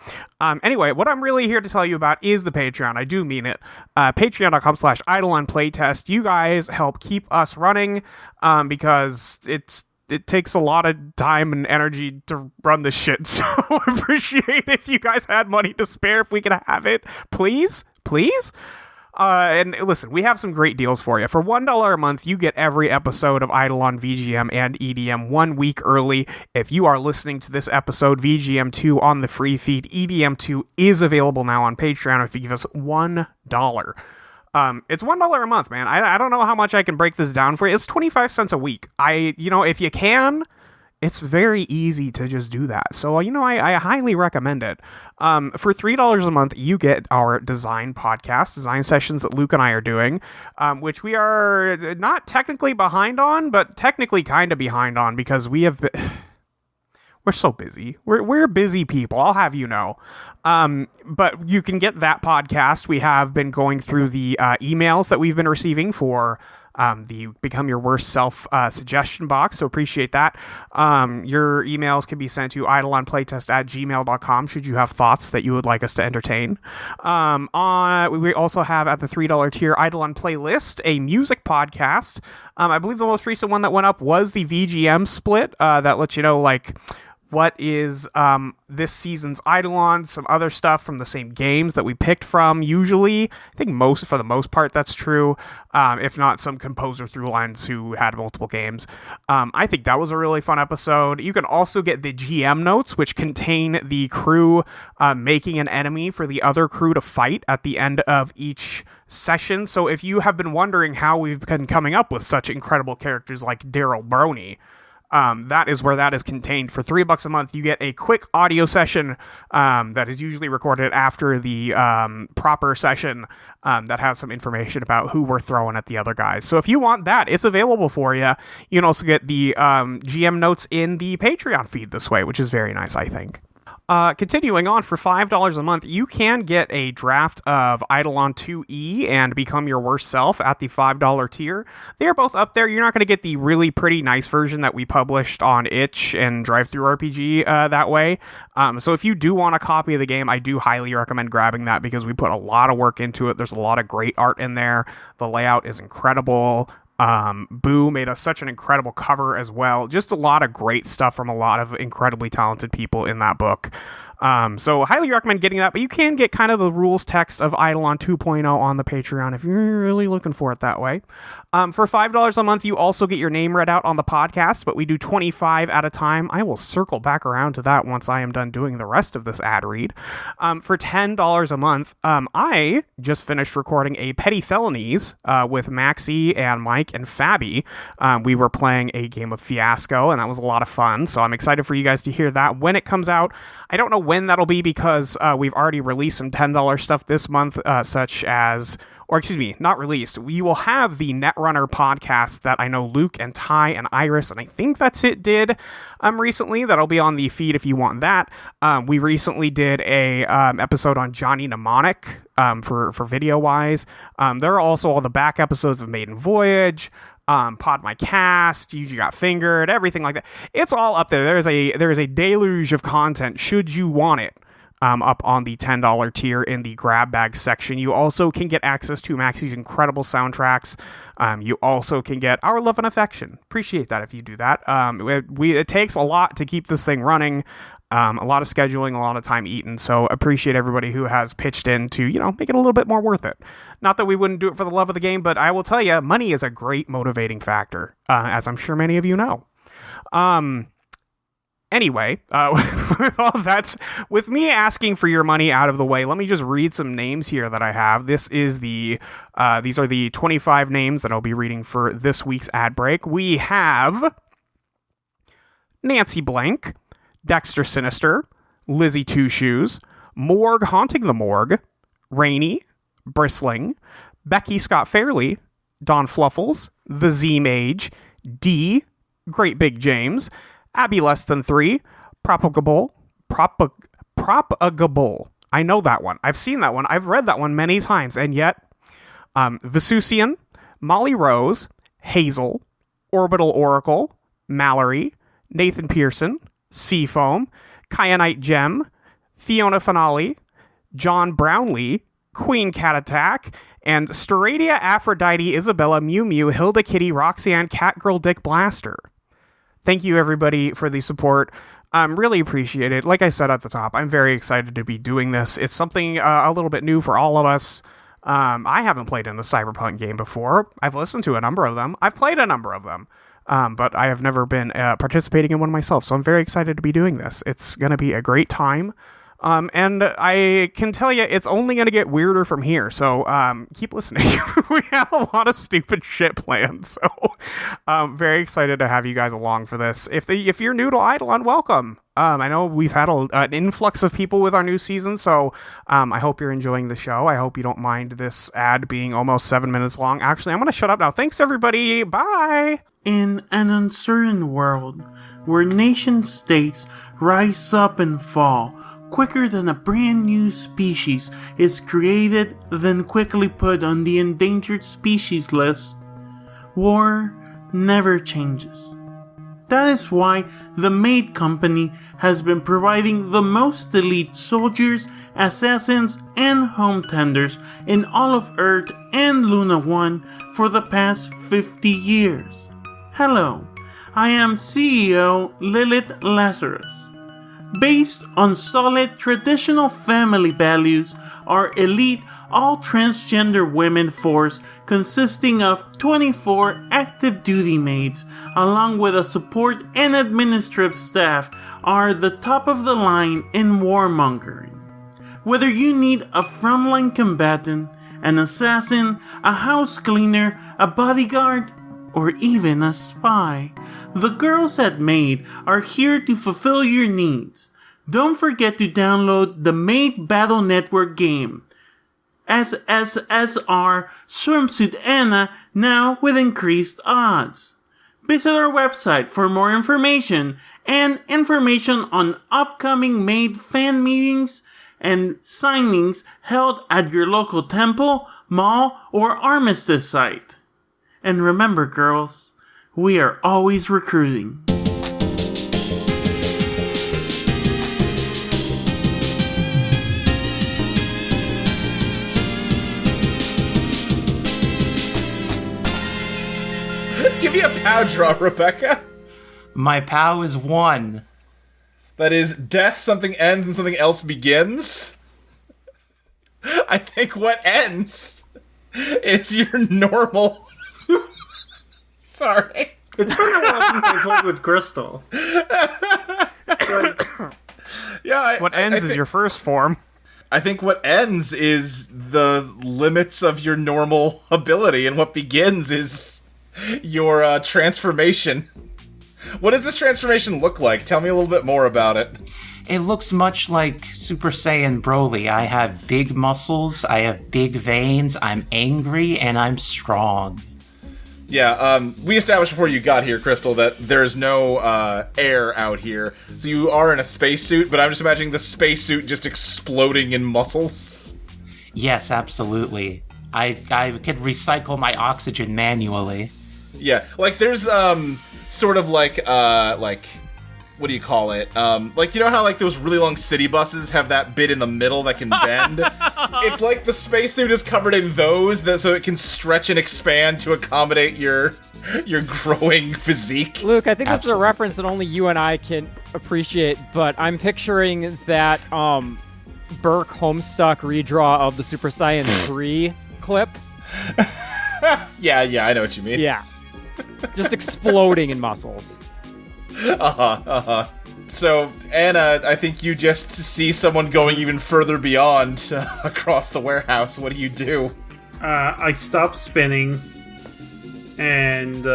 Anyway, what I'm really here to tell you about is the Patreon. I do mean it. Patreon.com/Eidolon playtest. You guys help keep us running, because it's it takes a lot of time and energy to run this shit. So I appreciate if you guys had money to spare, if we could have it, please. And listen, we have some great deals for you. For $1 a month, you get every episode of Eidolon, VGM, and EDM 1 week early. If you are listening to this episode, VGM 2 on the free feed, EDM 2 is available now on Patreon if you give us $1. It's $1 a month, man. I don't know how much I can break this down for you. It's 25 cents a week. If you can, it's very easy to just do that. So, I highly recommend it. For $3 a month, you get our design podcast, design sessions that Luke and I are doing, which we are not technically behind on, but technically kind of behind on because we're so busy. We're busy people, I'll have you know. But you can get that podcast. We have been going through the emails that we've been receiving for the Become Your Worst Self suggestion box, so appreciate that. Your emails can be sent to eidolonplaytest@gmail.com should you have thoughts that you would like us to entertain. We also have at the $3 tier Eidolon Playlist, a music podcast. I believe the most recent one that went up was the VGM split that lets you know, what is this season's Eidolon, some other stuff from the same games that we picked from usually. I think for the most part that's true, if not some composer through lines who had multiple games. I think that was a really fun episode. You can also get the GM notes, which contain the crew making an enemy for the other crew to fight at the end of each session. So if you have been wondering how we've been coming up with such incredible characters like Daryl Brony, that is where that is contained. For $3 a month, you get a quick audio session that is usually recorded after the proper session that has some information about who we're throwing at the other guys. So if you want that, it's available for you. You can also get the GM notes in the Patreon feed this way, which is very nice, I think. Continuing on, for $5 a month, you can get a draft of Eidolon 2E and Become Your Worst Self at the $5 tier. They are both up there. You're not going to get the really pretty nice version that we published on itch and DriveThruRPG that way. So if you do want a copy of the game, I do highly recommend grabbing that because we put a lot of work into it. There's a lot of great art in there. The layout is incredible. Boo made us such an incredible cover as well. Just a lot of great stuff from a lot of incredibly talented people in that book. So highly recommend getting that, but you can get kind of the rules text of Eidolon 2.0 on the Patreon if you're really looking for it that way. For $5 a month, you also get your name read out on the podcast, but we do 25 at a time. I will circle back around to that once I am done doing the rest of this ad read. For $10 a month, I just finished recording a Petty Felonies with Maxi and Mike and Fabby. We were playing a game of Fiasco, and that was a lot of fun, so I'm excited for you guys to hear that when it comes out. I don't know when that'll be because we've already released some $10 stuff this month, such as, or excuse me, not released. We will have the Netrunner podcast that I know Luke and Ty and Iris, and I think that's it, did recently. That'll be on the feed if you want that. We recently did a episode on Johnny Mnemonic for video-wise. There are also all the back episodes of Maiden Voyage, Pod My Cast, You Got Fingered, everything like that. It's all up there. There is a deluge of content should you want it up on the $10 tier in the grab bag section. You also can get access to Maxi's incredible soundtracks. You also can get Our Love and Affection. Appreciate that if you do that. It takes a lot to keep this thing running. A lot of scheduling, a lot of time eaten, so appreciate everybody who has pitched in to, make it a little bit more worth it. Not that we wouldn't do it for the love of the game, but I will tell you, money is a great motivating factor, as I'm sure many of you know. Anyway, with me asking for your money out of the way, let me just read some names here that I have. These are the 25 names that I'll be reading for this week's ad break. We have Nancy Blank, Dexter Sinister, Lizzie Two Shoes, Morgue Haunting the Morgue, Rainy, Bristling, Becky Scott Fairley, Don Fluffles, The Z Mage, D, Great Big James, Abby Less Than 3, Propagable. I know that one. I've seen that one. I've read that one many times, and yet Vesusian, Molly Rose, Hazel, Orbital Oracle, Mallory, Nathan Pearson, Seafoam, Kyanite Gem, Fiona Finale, John Brownlee, Queen Cat Attack, and Staradia Aphrodite Isabella Mew Mew Hilda Kitty Roxanne Catgirl Dick Blaster. Thank you, everybody, for the support. Really appreciate it. Like I said at the top, I'm very excited to be doing this. It's something a little bit new for all of us. I haven't played in a Cyberpunk game before. I've listened to a number of them. I've played a number of them. But I have never been participating in one myself, so I'm very excited to be doing this. It's going to be a great time. And I can tell you, it's only going to get weirder from here, so keep listening. We have a lot of stupid shit planned, so very excited to have you guys along for this. If you're new to Eidolon, welcome. I know we've had an influx of people with our new season, so I hope you're enjoying the show. I hope you don't mind this ad being almost 7 minutes long. Actually, I'm going to shut up now. Thanks, everybody. Bye. In an uncertain world, where nation-states rise up and fall quicker than a brand new species is created then quickly put on the endangered species list, war never changes. That is why the Maid Company has been providing the most elite soldiers, assassins, and home tenders in all of Earth and Luna 1 for the past 50 years. Hello, I am CEO Lilith Lazarus. Based on solid traditional family values, our elite all-transgender women force consisting of 24 active duty maids, along with a support and administrative staff, are the top of the line in warmongering. Whether you need a frontline combatant, an assassin, a house cleaner, a bodyguard, or even a spy, the girls at Maid are here to fulfill your needs. Don't forget to download the Maid Battle Network game, SSSR Swimsuit Anna, now with increased odds. Visit our website for more information and information on upcoming Maid fan meetings and signings held at your local temple, mall, or armistice site. And remember, girls, we are always recruiting. Give me a POW draw, Rebecca. My POW is 1. That is death, something ends, and something else begins. I think what ends is your normal... Sorry. It's been a while since I played with Crystal. What ends is your first form. I think what ends is the limits of your normal ability, and what begins is your transformation. What does this transformation look like? Tell me a little bit more about it. It looks much like Super Saiyan Broly. I have big muscles, I have big veins, I'm angry, and I'm strong. Yeah, we established before you got here, Crystal, that there's no air out here. So you are in a spacesuit, but I'm just imagining the spacesuit just exploding in muscles. Yes, absolutely. I could recycle my oxygen manually. Yeah, like there's sort of like what do you call it? Like, you know how like those really long city buses have that bit in the middle that can bend? It's like the spacesuit is covered in those, so it can stretch and expand to accommodate your growing physique. Luke, I think this is a reference that only you and I can appreciate, but I'm picturing that Burke Homestuck redraw of the Super Saiyan 3 clip. Yeah, I know what you mean. Yeah. Just exploding in muscles. So, Anna, I think you just see someone going even further beyond across the warehouse. What do? I stop spinning. And,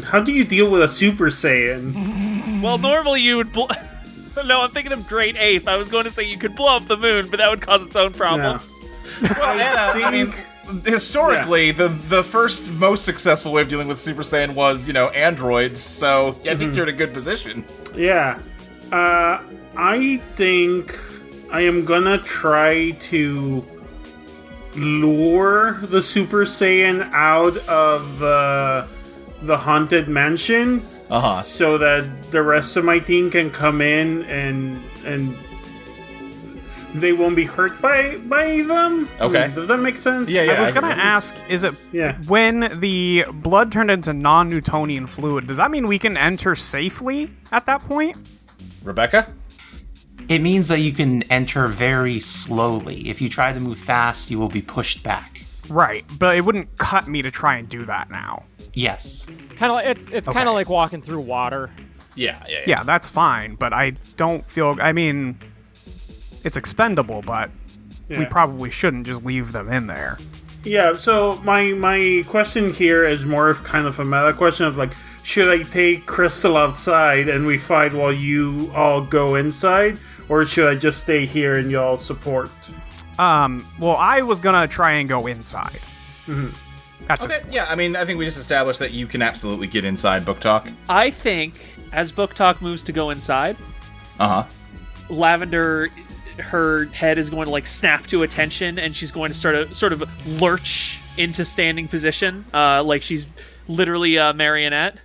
how do you deal with a Super Saiyan? Well, normally you would... No, I'm thinking of Great Ape. I was going to say you could blow up the moon, but that would cause its own problems. Yeah. Well, Anna, I mean... Historically, the first most successful way of dealing with Super Saiyan was, androids, so I think you're in a good position. Yeah. I think I am gonna try to lure the Super Saiyan out of the haunted mansion, so that the rest of my team can come in and they won't be hurt by them. Okay. Does that make sense? Yeah, I was gonna ask, is it when the blood turned into non-Newtonian fluid, does that mean we can enter safely at that point? Rebecca? It means that you can enter very slowly. If you try to move fast, you will be pushed back. Right, but it wouldn't cut me to try and do that now. Yes. Kind of, it's kind of like walking through water. Yeah, that's fine, but I don't feel... I mean, it's expendable, but we probably shouldn't just leave them in there. Yeah, so my question here is more of kind of a meta question of like, should I take Crystal outside and we fight while you all go inside? Or should I just stay here and you all support? Well, I was gonna try and go inside. Okay, yeah, I mean, I think we just established that you can absolutely get inside Booktok. I think as Booktok moves to go inside, Lavender, her head is going to like snap to attention, and she's going to sort of lurch into standing position, like she's literally a marionette.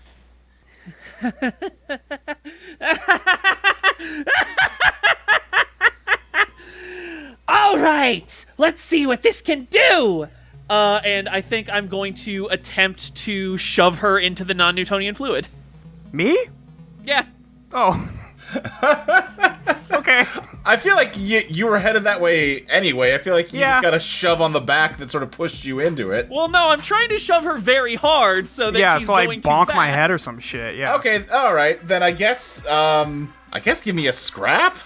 All right, let's see what this can do. And I think I'm going to attempt to shove her into the non-Newtonian fluid. Me? Yeah. Oh. Okay. I feel like you were headed that way anyway. I feel like you just got a shove on the back that sort of pushed you into it. Well, no, I'm trying to shove her very hard so that she's going too fast. Yeah, so I bonk my head or some shit, yeah. Okay, alright, then I guess give me a scrap?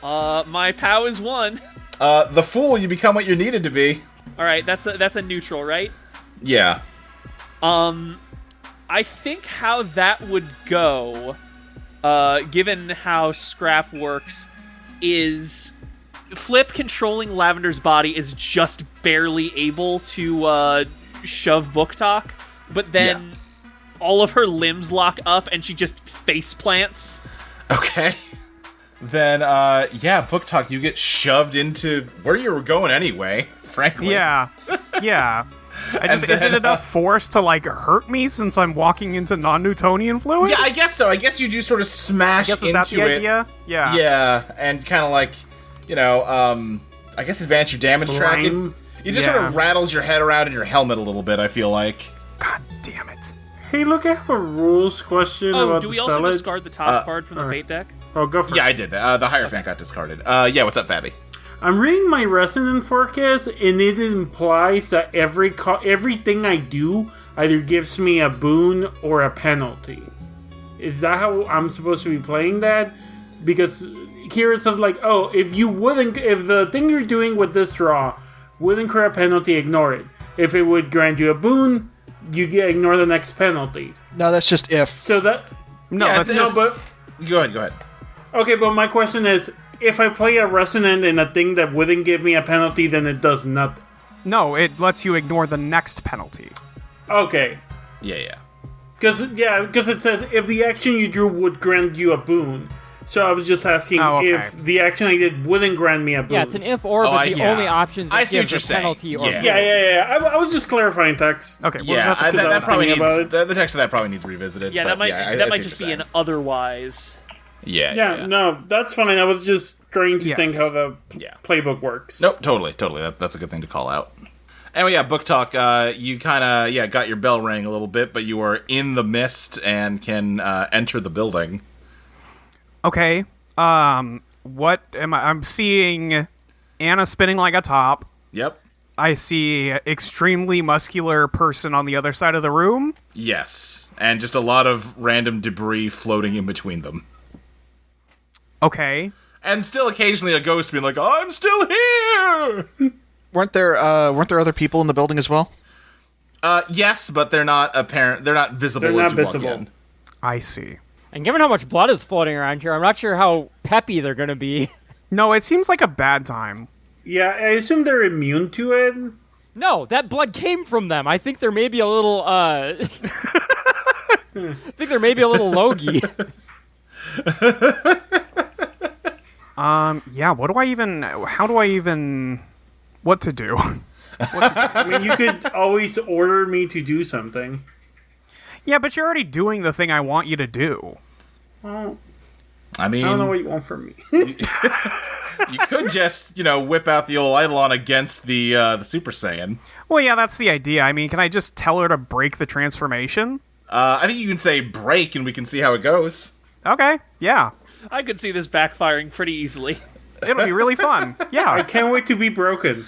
My POW is 1. The fool, you become what you're needed to be. Alright, that's a neutral, right? Yeah. I think how that would go, given how scrap works, is Flip controlling Lavender's body is just barely able to shove Booktok, but then all of her limbs lock up and she just face plants. Okay. Then, Booktok, you get shoved into where you were going anyway, frankly. Yeah. Is it enough force to, like, hurt me since I'm walking into non-Newtonian fluid? Yeah, I guess so. I guess you do sort of smash into it. Is that the idea? Yeah. Yeah, and kind of like, I guess advance your damage tracking. It just sort of rattles your head around in your helmet a little bit, I feel like. God damn it. Hey, look, I have a rules question about Oh, do we also discard the top card from the Fate deck? Oh, go for it. Yeah, I did. The Hierophant got discarded. What's up, Fabby? I'm reading my Resonant Forecast, and it implies that everything I do either gives me a boon or a penalty. Is that how I'm supposed to be playing that? Because here it's like, if the thing you're doing with this draw would incur a penalty, ignore it. If it would grant you a boon, you ignore the next penalty. No, that's just if. So that... No, but... Go ahead. Okay, but my question is, if I play a Resonant in a thing that wouldn't give me a penalty, then it does nothing. No, it lets you ignore the next penalty. Okay. Yeah. Because it says, if the action you drew would grant you a boon. So I was just asking if the action I did wouldn't grant me a boon. Yeah, it's an if or, but the only options I is see give what you're the saying. penalty or Yeah. I was just clarifying text. Okay, that probably needs... The text of that probably needs revisited. Yeah, that might just be an otherwise... Yeah, no, that's fine. I was just trying to think how the playbook works. Nope, totally. That's a good thing to call out. Anyway, Booktok, you kind of, got your bell rang a little bit, but you are in the mist and can enter the building. Okay, what am I... I'm seeing Anna spinning like a top. Yep. I see extremely muscular person on the other side of the room. Yes, and just a lot of random debris floating in between them. Okay. And still occasionally a ghost being like, I'm still here! Weren't there other people in the building as well? Yes, but they're not apparent. They're not visible. They're not visible. Walk in. I see. And given how much blood is floating around here, I'm not sure how peppy they're gonna be. No, it seems like a bad time. Yeah, I assume they're immune to it. No, that blood came from them. I think there may be a little, logy. What to do? I mean, you could always order me to do something. Yeah, but you're already doing the thing I want you to do. Well, I mean... I don't know what you want from me. You could just, whip out the old Eidolon against the Super Saiyan. Well, yeah, that's the idea. I mean, can I just tell her to break the transformation? I think you can say break, and we can see how it goes. Okay, yeah. I could see this backfiring pretty easily. It'll be really fun. Yeah. I can't wait to be broken.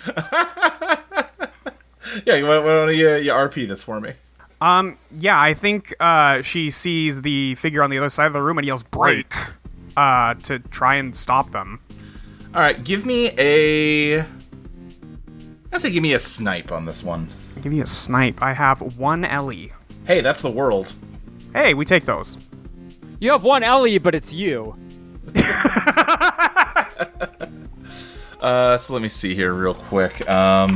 Yeah, why don't you RP this for me? Yeah, I think she sees the figure on the other side of the room and yells break to try and stop them. All right, give me a snipe on this one. Give me a snipe. I have 1 Ellie. Hey, that's the world. Hey, we take those. You have 1 Ellie, but it's you. So let me see here real quick. Let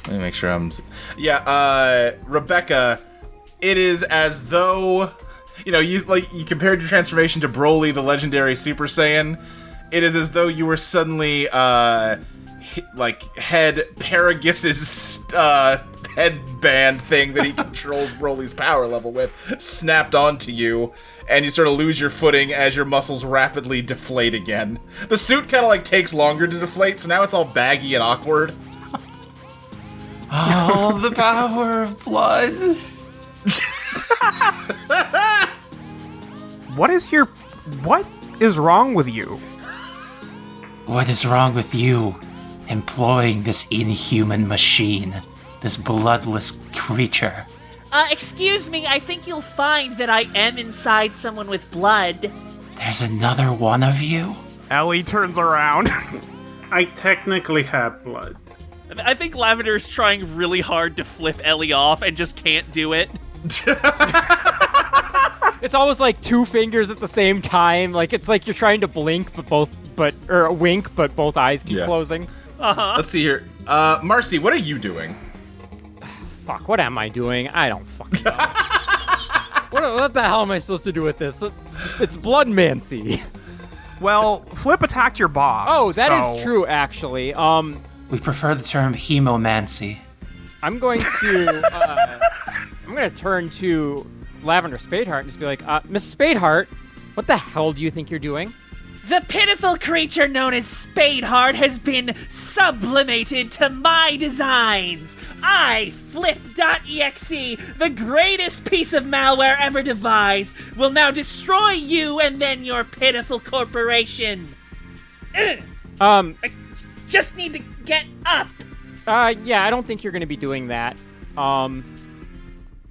me make sure I'm... Yeah, Rebecca, it is as though... you compared your transformation to Broly, the legendary Super Saiyan. It is as though you were suddenly, head Paragis's, headband thing that he controls Broly's power level with snapped onto you, and you sort of lose your footing as your muscles rapidly deflate again. The suit kind of takes longer to deflate, so now it's all baggy and awkward. Oh, the power of blood. What is wrong with you? What is wrong with you employing this inhuman machine? This bloodless creature. Excuse me, I think you'll find that I am inside someone with blood. There's another one of you? Ellie turns around. I technically have blood. I think Lavender is trying really hard to flip Ellie off and just can't do it. It's almost like 2 fingers at the same time. Like it's like you're trying to blink, or wink, but both eyes keep closing. Let's see here. Marci, what are you doing? Fuck, what am I doing? I don't fucking know. What the hell am I supposed to do with this? It's bloodmancy. Well, Flip attacked your boss. Oh, that is true, actually. We prefer the term hemomancy. I'm going to turn to Lavender Spadeheart and just be like, Miss Spadeheart, what the hell do you think you're doing? The pitiful creature known as Spadeheart has been sublimated to my designs. I, Flip.exe, the greatest piece of malware ever devised, will now destroy you and then your pitiful corporation. I just need to get up. Yeah, I don't think you're going to be doing that.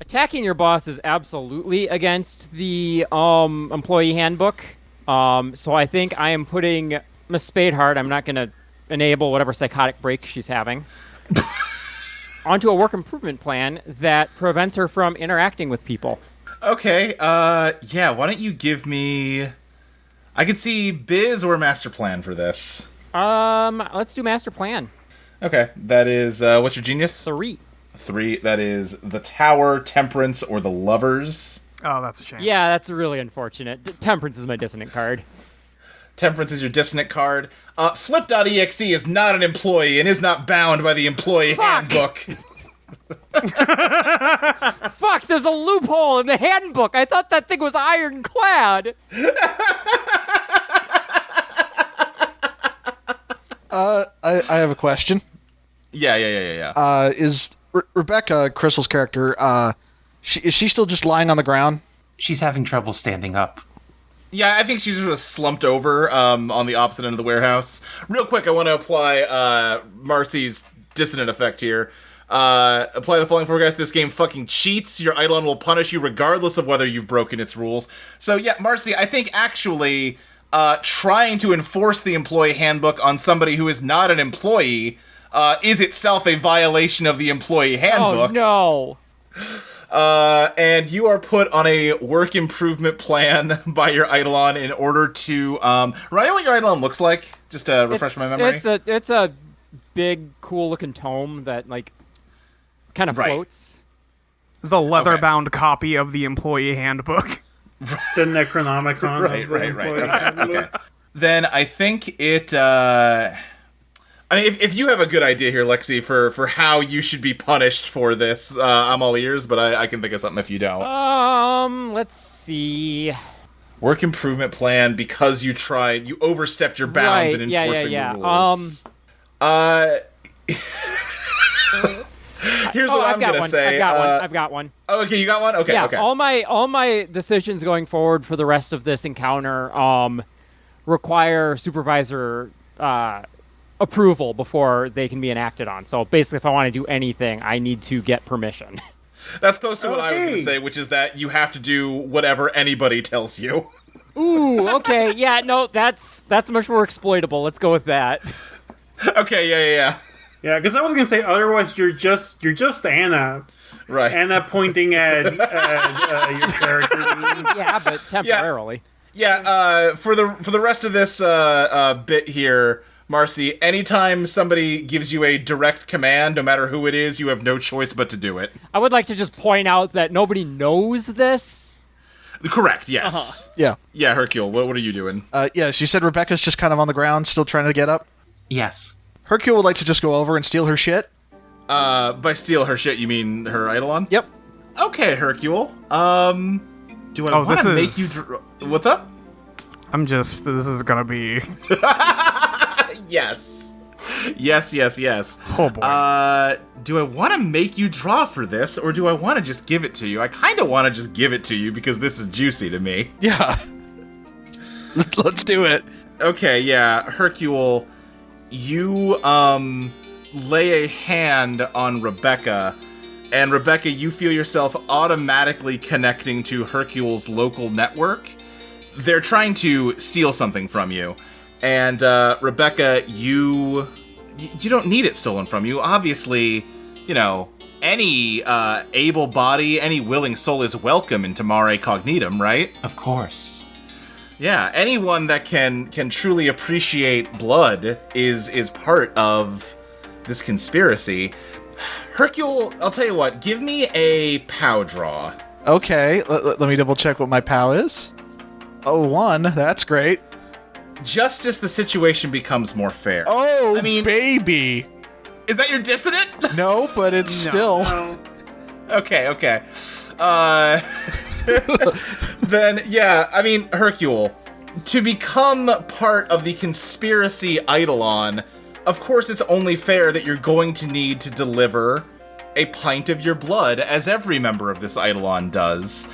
Attacking your boss is absolutely against the employee handbook. So I think I am putting Miss Spadeheart, I'm not going to enable whatever psychotic break she's having, onto a work improvement plan that prevents her from interacting with people. Okay, yeah, why don't you give me... I could see Biz or Master Plan for this. Let's do Master Plan. Okay, that is, what's your genius? 3. 3, that is the Tower, Temperance, or the Lovers. Oh, that's a shame. Yeah, that's really unfortunate. Temperance is my dissonant card. Temperance is your dissonant card. Flip.exe is not an employee and is not bound by the employee handbook. Fuck, there's a loophole in the handbook. I thought that thing was ironclad. I have a question. Yeah. Is Rebecca, Crystal's character, is she still just lying on the ground? She's having trouble standing up. Yeah, I think she's sort of slumped over on the opposite end of the warehouse. Real quick, I want to apply Marci's dissonant effect here. Apply the following for guys. This game fucking cheats. Your Eidolon will punish you regardless of whether you've broken its rules. So yeah, Marci, I think actually trying to enforce the employee handbook on somebody who is not an employee is itself a violation of the employee handbook. Oh, no. And you are put on a work improvement plan by your Eidolon in order to... Remind me what your Eidolon looks like? Just to refresh my memory. It's a big, cool-looking tome that, like, kind of floats. The leather-bound copy of the employee handbook. The Necronomicon. Right. Okay. Then I think it... I mean, if you have a good idea here, Lexi, for how you should be punished for this, I'm all ears, but I can think of something if you don't. Let's see. Work improvement plan because you overstepped your bounds in enforcing the rules. Here's what I'm gonna say. I've got one. Oh, okay, you got one? Okay, yeah, okay. All my decisions going forward for the rest of this encounter require supervisor approval before they can be enacted on. So basically, if I want to do anything, I need to get permission. That's close to what I was going to say, which is that you have to do whatever anybody tells you. Ooh, okay, yeah, no, that's much more exploitable. Let's go with that. Okay, yeah. Yeah, because I was gonna say otherwise you're just Anna, Right? Anna pointing at your character. Yeah, but temporarily. Yeah. For the rest of this bit here, Marci, anytime somebody gives you a direct command, no matter who it is, you have no choice but to do it. I would like to just point out that nobody knows this. Correct. Yes. Yeah. Yeah, Hercule. What are you doing? Yes, you said Rebecca's just kind of on the ground, still trying to get up. Yes. Hercule would like to just go over and steal her shit. By steal her shit, you mean her Eidolon? Yep. Okay, Hercule. Do I want to make you? What's up? This is gonna be. Yes. Oh boy. Do I want to make you draw for this, or do I want to just give it to you? I kind of want to just give it to you because this is juicy to me. Yeah. Let's do it. Okay, yeah, Hercule, you lay a hand on Rebecca, and Rebecca, you feel yourself automatically connecting to Hercule's local network. They're trying to steal something from you. And, Rebecca, you don't need it stolen from you. Obviously, any able body, any willing soul is welcome into Mare Cognitum, right? Of course. Yeah, anyone that can truly appreciate blood is part of this conspiracy. Hercule, I'll tell you what, give me a POW draw. Okay, let me double check what my POW is. Oh, 1, that's great. Just as the situation becomes more fair. Oh, baby. Is that your dissonant? No, but it's still... No. Okay. Then, yeah, Hercule, to become part of the conspiracy Eidolon, of course it's only fair that you're going to need to deliver a pint of your blood, as every member of this Eidolon does.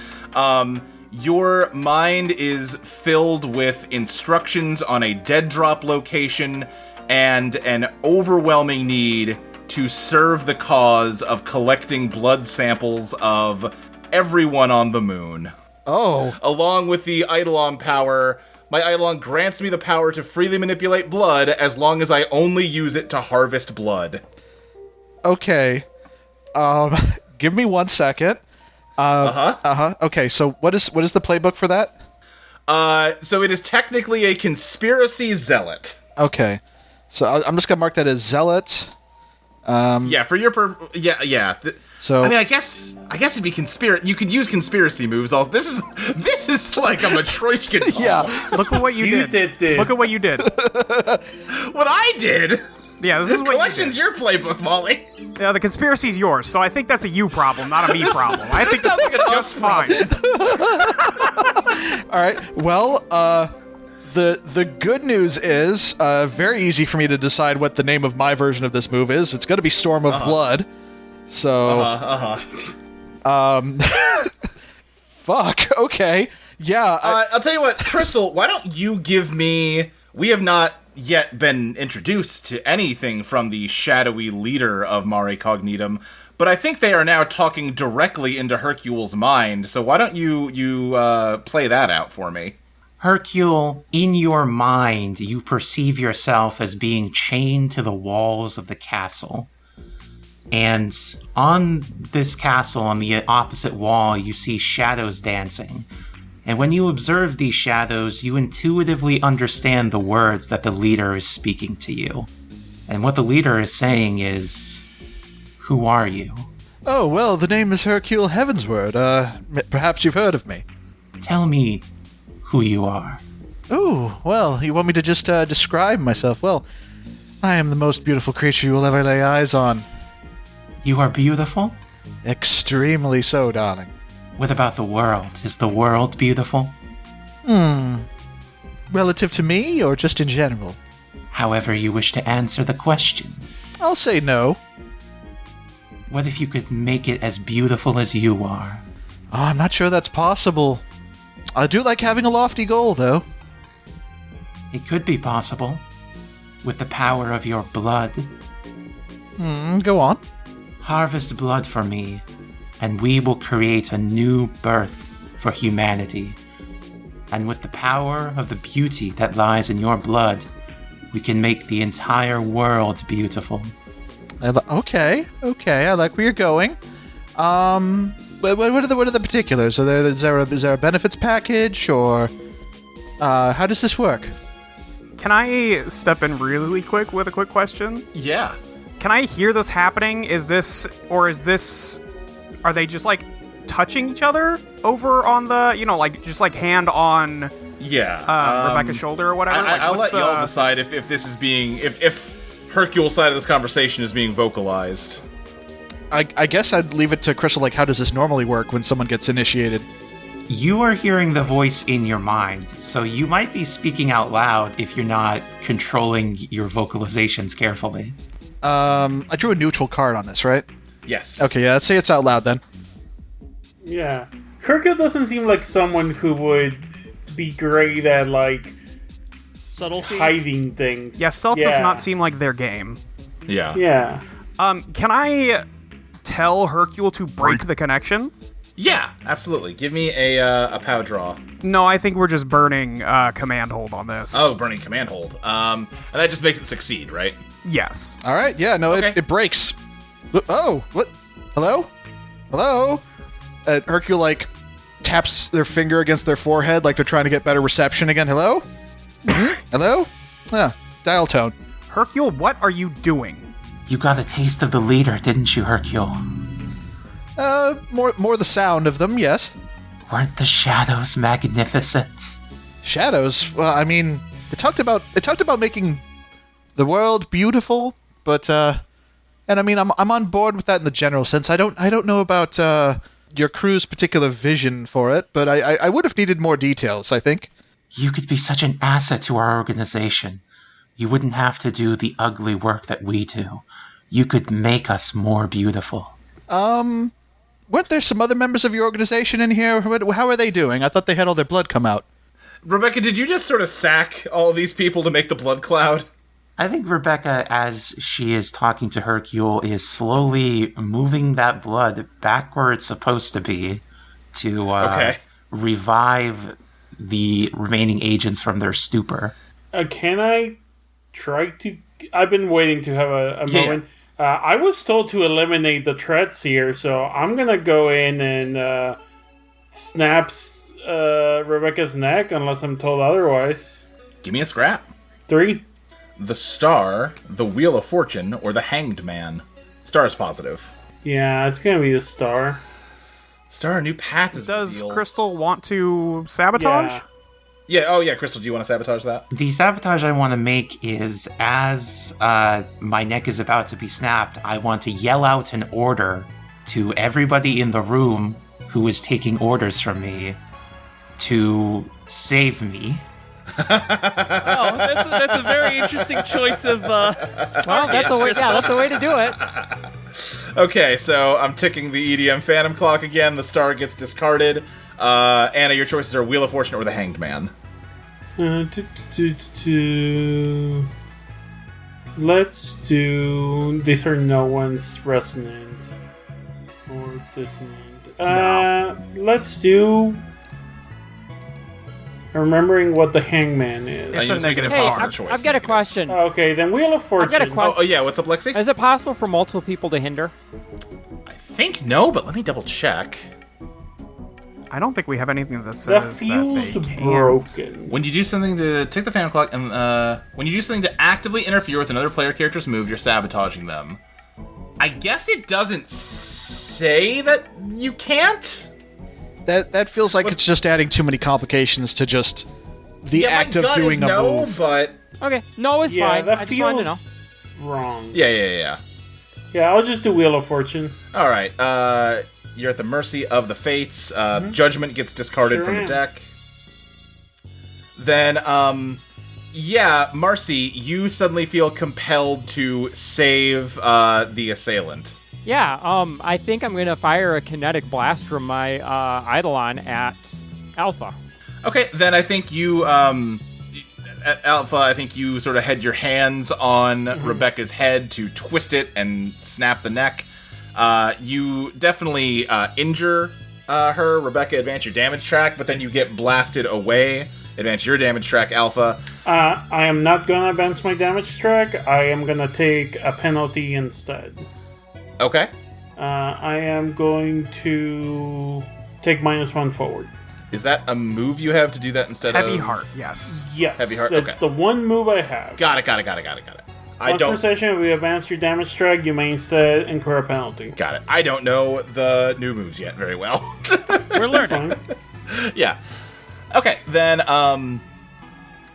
Your mind is filled with instructions on a dead drop location and an overwhelming need to serve the cause of collecting blood samples of everyone on the moon. Oh. Along with the Eidolon power, my Eidolon grants me the power to freely manipulate blood as long as I only use it to harvest blood. Okay. Give me 1 second. Okay, so what is the playbook for that? So it is technically a conspiracy zealot. Okay. So I'm just gonna mark that as zealot. Yeah, for your yeah. So I guess it'd be conspiracy. You could use conspiracy moves. Also, this is like a Matryoshka doll. Yeah. Look at what you did this. Look at what you did. What I did. Yeah, this is what collection's your playbook, Molly. Yeah, the conspiracy's yours, so I think that's a you problem, not a me problem. I think sounds like an us just fine. All right. Well, the good news is very easy for me to decide what the name of my version of this move is. It's going to be Storm of Blood. So. Fuck. Okay. Yeah. I'll tell you what, Crystal. Why don't you give me? We have not yet been introduced to anything from the shadowy leader of Mare Cognitum, but I think they are now talking directly into Hercule's mind. So why don't you play that out for me? Hercule, in your mind, you perceive yourself as being chained to the walls of the castle. And on this castle, on the opposite wall, you see shadows dancing. And when you observe these shadows, you intuitively understand the words that the leader is speaking to you. And what the leader is saying is, who are you? Oh, well, the name is Hercule Heavensward. Perhaps you've heard of me. Tell me who you are. Oh, well, you want me to just describe myself? Well, I am the most beautiful creature you will ever lay eyes on. You are beautiful? Extremely so, darling. What about the world? Is the world beautiful? Relative to me, or just in general? However you wish to answer the question. I'll say no. What if you could make it as beautiful as you are? Oh, I'm not sure that's possible. I do like having a lofty goal, though. It could be possible. With the power of your blood. Go on. Harvest blood for me, and we will create a new birth for humanity. And with the power of the beauty that lies in your blood, we can make the entire world beautiful. Okay, I like where you're going. What are the particulars? Is there a benefits package, or how does this work? Can I step in really quick with a quick question? Yeah. Can I hear this happening? Are they just like touching each other over on the, just like hand on Rebecca's shoulder or whatever? I'll let y'all decide if this is being, if Hercule's side of this conversation is being vocalized. I guess I'd leave it to Crystal, like, how does this normally work when someone gets initiated? You are hearing the voice in your mind, so you might be speaking out loud if you're not controlling your vocalizations carefully. I drew a neutral card on this, right? Yes. Okay, yeah, let's say it's out loud then. Yeah. Hercule doesn't seem like someone who would be great at, like, subtlety, hiding things. Yeah, stealth does not seem like their game. Yeah. Yeah. Can I tell Hercule to break the connection? Yeah, absolutely. Give me a power draw. No, I think we're just burning command hold on this. Oh, burning command hold. And that just makes it succeed, right? Yes. All right, yeah, no, Okay. it breaks. Oh, what? Hello? Hello? Hercule, like, taps their finger against their forehead like they're trying to get better reception again. Hello? Hello? Yeah, dial tone. Hercule, what are you doing? You got a taste of the leader, didn't you, Hercule? More the sound of them, yes. Weren't the shadows magnificent? Shadows? Well, I mean, they talked about making the world beautiful, but and I mean, I'm on board with that in the general sense. I don't know about your crew's particular vision for it, but I would have needed more details, I think. You could be such an asset to our organization. You wouldn't have to do the ugly work that we do. You could make us more beautiful. Weren't there some other members of your organization in here? How are they doing? I thought they had all their blood come out. Rebecca, did you just sort of sack all of these people to make the blood cloud? I think Rebecca, as she is talking to Hercule, is slowly moving that blood back where it's supposed to be to revive the remaining agents from their stupor. Can I try to... I've been waiting to have a moment. I was told to eliminate the threats here, so I'm gonna go in and snaps Rebecca's neck unless I'm told otherwise. Give me a scrap. 3. The Star, the Wheel of Fortune, or the Hanged Man. Star is positive. Yeah, it's gonna be the Star. Star, a new path is Does revealed. Crystal want to sabotage? Yeah. Yeah, oh yeah, Crystal, do you want to sabotage that? The sabotage I want to make is, as my neck is about to be snapped, I want to yell out an order to everybody in the room who is taking orders from me to save me. Oh, that's a very interesting choice of target. Well, that's a way to do it. Okay, so I'm ticking the EDM Phantom Clock again. The Star gets discarded. Anna, your choices are Wheel of Fortune or the Hanged Man. Let's do... These are no one's resonant or dissonant. Let's do... Remembering what the Hangman is. It's a negative Hey, R. I've got a question. Okay, then Wheel of Fortune. I've got a question. Oh yeah, what's up, Lexi? Is it possible for multiple people to hinder? I think no, but let me double check. I don't think we have anything that That says feels that they can't. When broken. you do something to tick the Phantom Clock, and when you do something to actively interfere with another player character's move, you're sabotaging them. I guess it doesn't say that you can't. That feels like it's just adding too many complications to just the act of doing a move. But Okay, no is Yeah, fine. that I just wanted to know. feels wrong. yeah. Yeah, I'll just do Wheel of Fortune. All right, you're at the mercy of the fates. Judgment gets discarded Sure from the am. deck. then, Marci, you suddenly feel compelled to save the assailant. Yeah, I think I'm gonna fire a kinetic blast from my Eidolon at Alpha. Okay, then I think you, at Alpha, I think you sort of had your hands on Rebecca's head to twist it and snap the neck. You definitely injure her. Rebecca, advance your damage track, but then you get blasted away. Advance your damage track, Alpha. I am not gonna advance my damage track. I am gonna take a penalty instead. Okay. I am going to take -1 forward. Is that a move you have to do that instead Heavy of... heart, yes. Yes, Heavy heart, that's okay. the one move I have. Got it. Once per session, if you advance your damage track, you may instead incur a penalty. Got it. I don't know the new moves yet very well. We're learning. Fine. Yeah. Okay, then,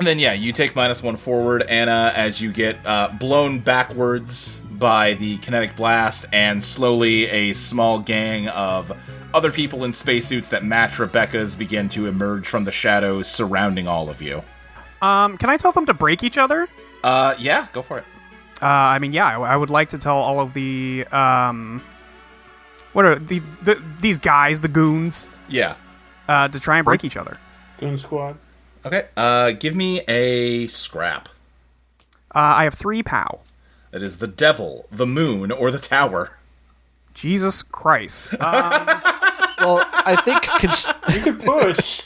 you take -1 forward, Anna, as you get blown backwards by the kinetic blast, and slowly a small gang of other people in spacesuits that match Rebecca's begin to emerge from the shadows surrounding all of you. Can I tell them to break each other? Yeah, go for it. I would like to tell all of the, what are these guys, the goons, Yeah. to try and break each other. Goon Squad. Okay, give me a scrap. I have 3 POW. That is the devil, the moon, or the tower. Jesus Christ. Well, I think You could push.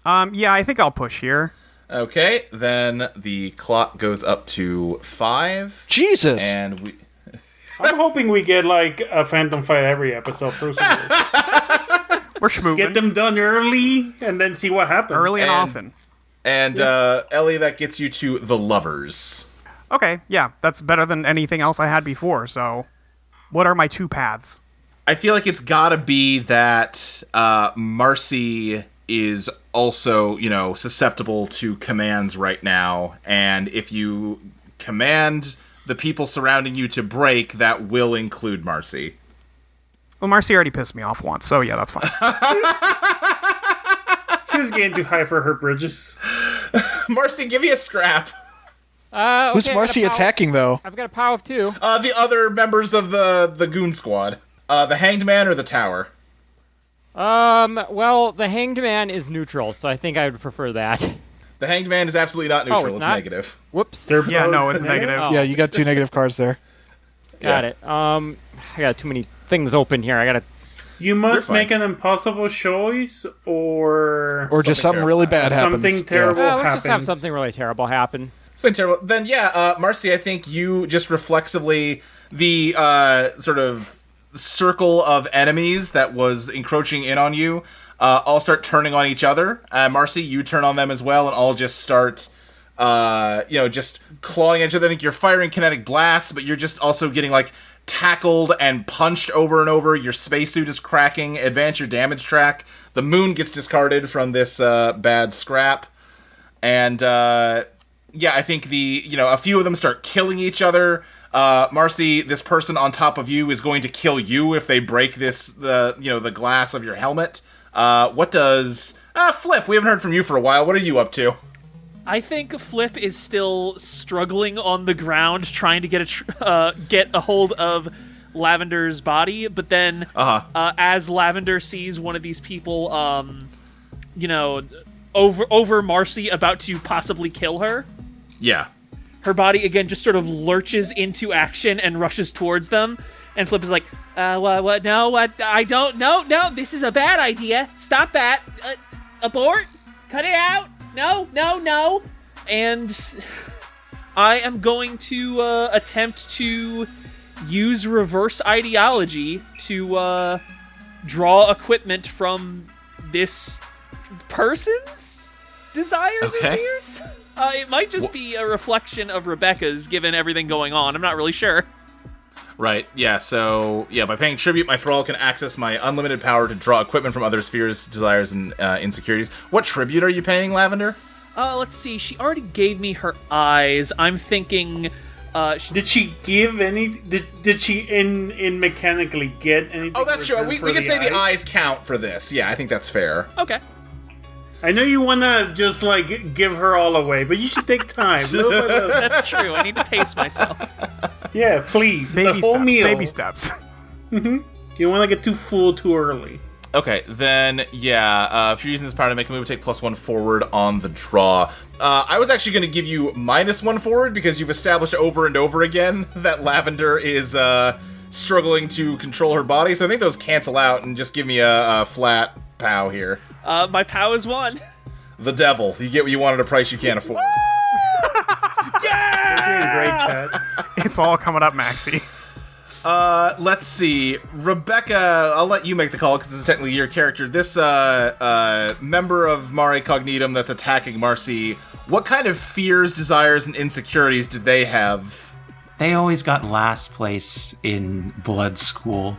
I think I'll push here. Okay, then the clock goes up to 5. Jesus. And we... I'm hoping we get like a Phantom Fight every episode. Personally, We're schmooving. get them done early and then see what happens. early and And- often. And, Ellie, that gets you to the lovers. Okay, yeah, that's better than anything else I had before, so what are my 2 paths? I feel like it's gotta be that Marci is also, susceptible to commands right now, and if you command the people surrounding you to break, that will include Marci. Well, Marci already pissed me off once, so yeah, that's fine. She was getting too high for her bridges. Marci, give me a scrap. Okay, Who's Marci attacking, though? I've got a POW of 2. The other members of the Goon Squad. The Hanged Man or the Tower? Well, the Hanged Man is neutral, so I think I would prefer that. The Hanged Man is absolutely not neutral. it's not? Negative. Whoops. Yeah, no, it's negative. Oh. Yeah, you got 2 negative cards there. Got it. I got too many things open here. I gotta... You must fine. make an impossible choice, or Just something really bad happens. something terrible let's happens. just have something really terrible happen. Something terrible. Then, Marci, I think you just reflexively, the sort of circle of enemies that was encroaching in on you all start turning on each other. Marci, you turn on them as well, and all just start, just clawing at each other. I think you're firing kinetic blasts, but you're just also getting, tackled and punched over and over. Your spacesuit is cracking. Advance your damage track. The moon gets discarded from this bad scrap. And, I think a few of them start killing each other. Marci, this person on top of you is going to kill you if they break the glass of your helmet. What does... Flip, we haven't heard from you for a while. What are you up to? I think Flip is still struggling on the ground, trying to get a hold of Lavender's body. But then, as Lavender sees one of these people, over Marci, about to possibly kill her, Yeah. her body again just sort of lurches into action and rushes towards them. And Flip is like, what? No, what? I don't. No, this is a bad idea. Stop that. Abort. Cut it out. No. And I am going to attempt to use reverse ideology to draw equipment from this person's desires and fears. It might just be a reflection of Rebecca's, given everything going on. I'm not really sure. Right, yeah, so, by paying tribute, my thrall can access my unlimited power to draw equipment from others' fears, desires, and insecurities. What tribute are you paying, Lavender? Let's see. She already gave me her eyes. I'm thinking... Did she give any? Did she in mechanically get anything? Oh, that's true. We for can say the eyes count for this. Yeah, I think that's fair. Okay. I know you want to just, like, give her all away, but you should take time. Little by little. That's true. I need to pace myself. Yeah, please. Baby the whole steps. meal. Baby steps. You don't want to get too full too early. Okay, then, yeah, if you're using this power to make a move, take +1 forward on the draw. I was actually going to give you -1 forward because you've established over and over again that Lavender is struggling to control her body, so I think those cancel out and just give me a flat POW here. My POW is 1. The devil. You get what you want at a price you can't afford. You're doing great, Chad. It's all coming up, Maxie. Let's see. Rebecca, I'll let you make the call because this is technically your character. This member of Mare Cognitum that's attacking Marci, what kind of fears, desires, and insecurities did they have? They always got last place in blood school.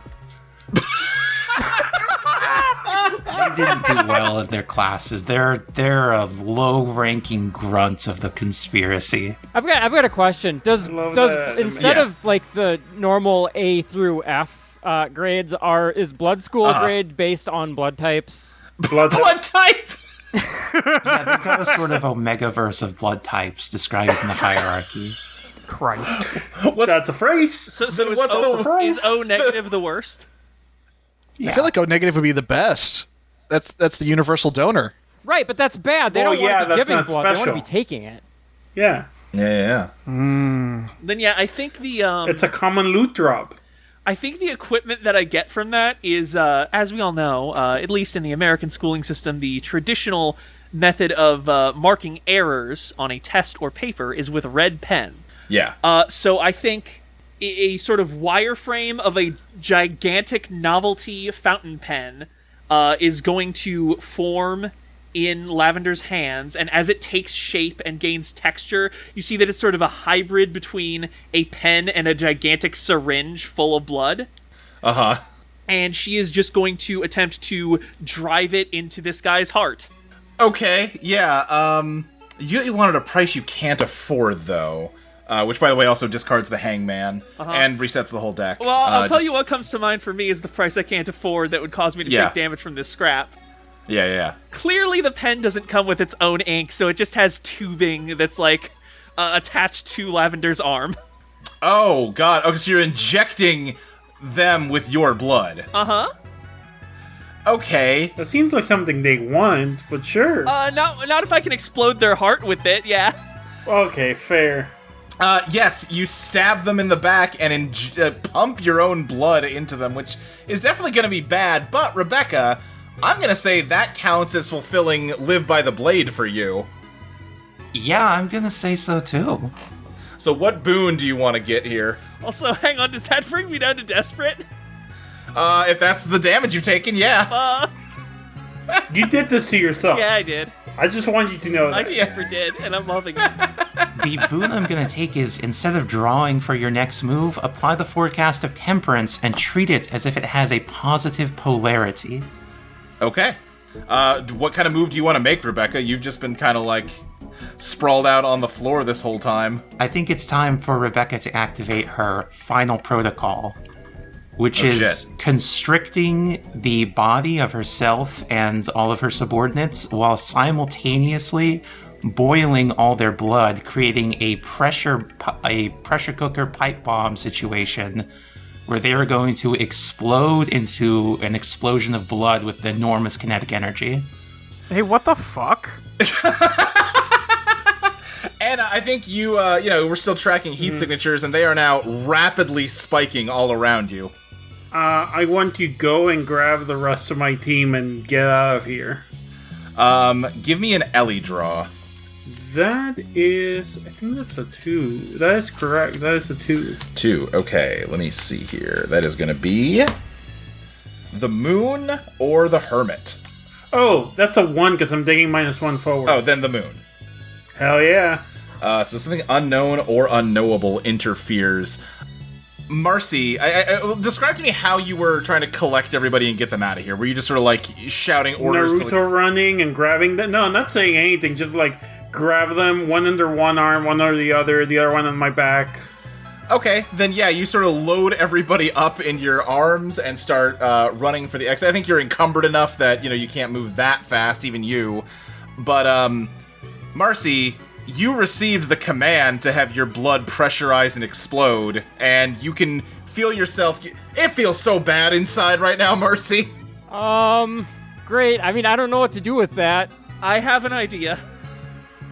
They didn't do well in their classes. They're a low-ranking grunt of the conspiracy. I've got a question. Does that. instead of like the normal A through F grades, is blood school grade based on blood types? Blood type? Yeah, they've got a sort of omega-verse of blood types described in the hierarchy. Christ. That's a phrase. So Then what's the phrase? is O negative the worst? Yeah. I feel like O negative would be the best. That's the universal donor. Right, but that's bad. They Well, don't want yeah, to be that's giving not blood. They want to special. be taking it. Yeah. Yeah. Then yeah, I think the It's a common loot drop. I think the equipment that I get from that is, as we all know, at least in the American schooling system, the traditional method of marking errors on a test or paper is with a red pen. Yeah. So I think a sort of wireframe of a gigantic novelty fountain pen is going to form in Lavender's hands, and as it takes shape and gains texture, you see that it's sort of a hybrid between a pen and a gigantic syringe full of blood. Uh-huh. And she is just going to attempt to drive it into this guy's heart. Okay, yeah, you wanted a price you can't afford, though. Which, by the way, also discards the Hangman and resets the whole deck. Well, I'll tell you what comes to mind for me is the price I can't afford that would cause me to Yeah. take damage from this scrap. Yeah. Clearly the pen doesn't come with its own ink, so it just has tubing that's, like, attached to Lavender's arm. Oh, God. Okay, so you're injecting them with your blood. Uh-huh. Okay. That seems like something they want, but sure. Not if I can explode their heart with it, yeah. Okay, fair. Yes, you stab them in the back and pump your own blood into them, which is definitely going to be bad. But, Rebecca, I'm going to say that counts as fulfilling Live by the Blade for you. Yeah, I'm gonna say so too. So what boon do you want to get here? Also, hang on, does that bring me down to desperate? If that's the damage you've taken, yeah. You did this to yourself. Yeah, I did. I just want you to know I that. super did, and I'm loving it. The boon I'm gonna take is, instead of drawing for your next move, apply the forecast of temperance and treat it as if it has a positive polarity. Okay. What kind of move do you want to make, Rebecca? You've just been kind of, like, sprawled out on the floor this whole time. I think it's time for Rebecca to activate her final protocol, which is shit. constricting the body of herself and all of her subordinates while simultaneously boiling all their blood, creating a pressure cooker pipe bomb situation where they are going to explode into an explosion of blood with enormous kinetic energy. Hey, what the fuck? And I think we're still tracking heat signatures, and they are now rapidly spiking all around you. I want to go and grab the rest of my team and get out of here. Give me an Ellie draw. That is... I think that's a 2. That is correct. That is a 2. 2. Okay, let me see here. That is going to be the Moon or the Hermit. Oh, that's a 1 because I'm taking -1 forward. Oh, then the Moon. Hell yeah. So something unknown or unknowable interferes. Marci, describe to me how you were trying to collect everybody and get them out of here. Were you just sort of like shouting orders? Naruto running and grabbing them? No, I'm not saying anything. Just like grab them, one under one arm, one under the other one on my back. Okay, then yeah, you sort of load everybody up in your arms and start running for the exit. I think you're encumbered enough that you can't move that fast, even you. But, Marci, you received the command to have your blood pressurize and explode, and you can feel yourself... It feels so bad inside right now, Marci. Great. I mean, I don't know what to do with that. I have an idea.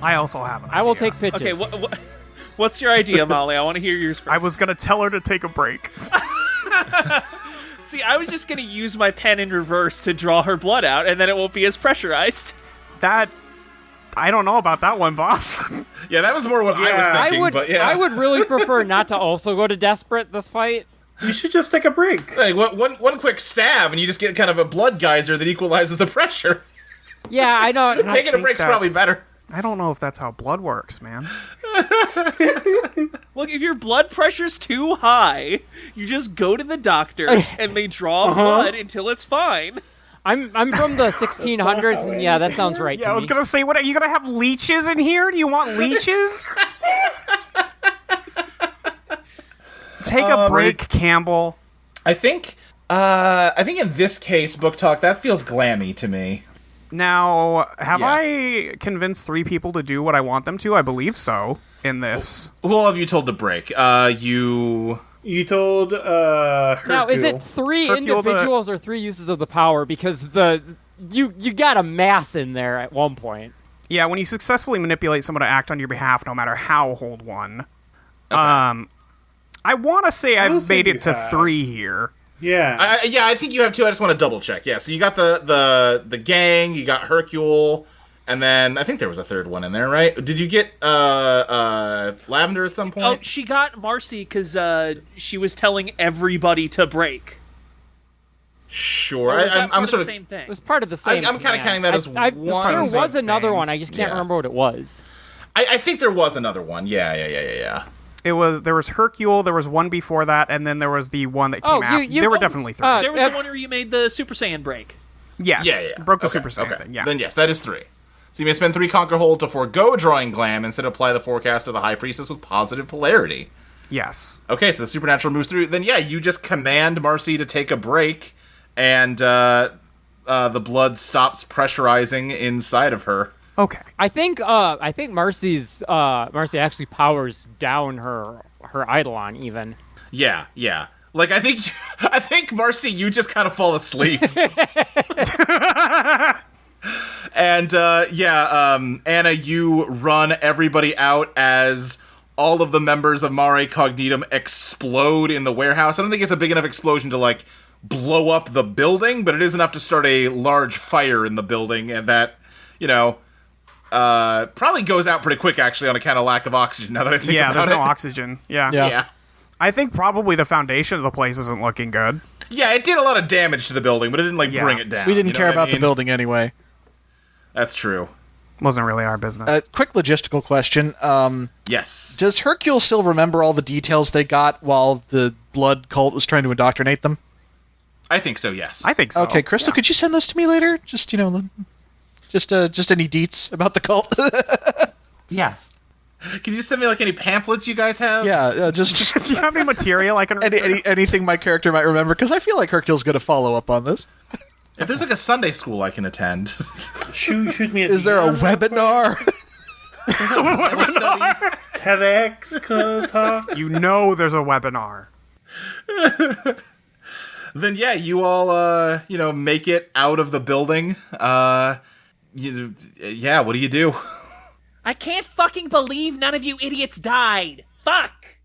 I also have an I will idea. take pitches. Okay, what's your idea, Molly? I want to hear yours first. I was going to tell her to take a break. See, I was just going to use my pen in reverse to draw her blood out, and then it won't be as pressurized. That... I don't know about that one, boss. Yeah, that was more what I was thinking, but yeah. I would really prefer not to also go to desperate this fight. You should just take a break. Like, one quick stab, and you just get kind of a blood geyser that equalizes the pressure. Yeah, I know. Taking a break's probably better. I don't know if that's how blood works, man. Look, if your blood pressure's too high, you just go to the doctor, and they draw blood until it's fine. I'm from the 1600s, and yeah, that sounds right to me. I was gonna say, what are you gonna have leeches in here? Do you want leeches? Take a break, Campbell. I think in this case, Booktok, that feels glammy to me. Now, have Yeah. I convinced 3 people to do what I want them to? I believe so. In this, Who all have you told to break? You told Hercule. Now, is it 3 Hercule individuals or 3 uses of the power? Because you got a mass in there at one point. yeah, when you successfully manipulate someone to act on your behalf, no matter how, hold 1. Okay. I want to say will I've say made you it to have. 3 here. Yeah. I think you have 2. I just want to double check. Yeah, so you got the gang, you got Hercule, and then I think there was a third one in there, right? Did you get Lavender at some point? Oh, she got Marci because she was telling everybody to break. Sure. Or was that I'm part of sort the of. same thing? It was part of the same. I'm kind of counting that as one. There was another thing. one. I just can't Yeah. remember what it was. I think there was another one. Yeah. There was Hercule, there was one before that, and then there was the one that came after. There were definitely 3. There was the one where you made the Super Saiyan break. yes. Yeah. Broke the Okay, Super Saiyan okay. thing, yeah. Then yes, that is 3. So you may spend 3 Conquer Hold to forego drawing Glam, instead apply the forecast of the High Priestess with positive polarity. Yes. Okay, so the supernatural moves through. Then yeah, you just command Marci to take a break, and the blood stops pressurizing inside of her. Okay. I think Marci actually powers down her Eidolon even. Yeah. Like I think Marci, you just kind of fall asleep. And Anna, you run everybody out as all of the members of Mare Cognitum explode in the warehouse. I don't think it's a big enough explosion to like blow up the building, but it is enough to start a large fire in the building, and that, probably goes out pretty quick actually on account of lack of oxygen. Now that I think about there's it. no oxygen. Yeah. Yeah. I think probably the foundation of the place isn't looking good. Yeah, it did a lot of damage to the building, but it didn't bring it down. We didn't you know care what I about the mean? building anyway. That's true. Wasn't really our business. Quick logistical question. Yes. Does Hercule still remember all the details they got while the blood cult was trying to indoctrinate them? I think so, yes. I think so. Okay, Crystal, could you send those to me later? Just any deets about the cult? Yeah. Can you send me any pamphlets you guys have? Yeah, just Do you have any material I can read? anything my character might remember, because I feel like Hercule's going to follow up on this. If there's a Sunday school I can attend. Shoot me at Is there a webinar? TEDx talk? You know there's a webinar. Then yeah, you all make it out of the building. What do you do? I can't fucking believe none of you idiots died. Fuck.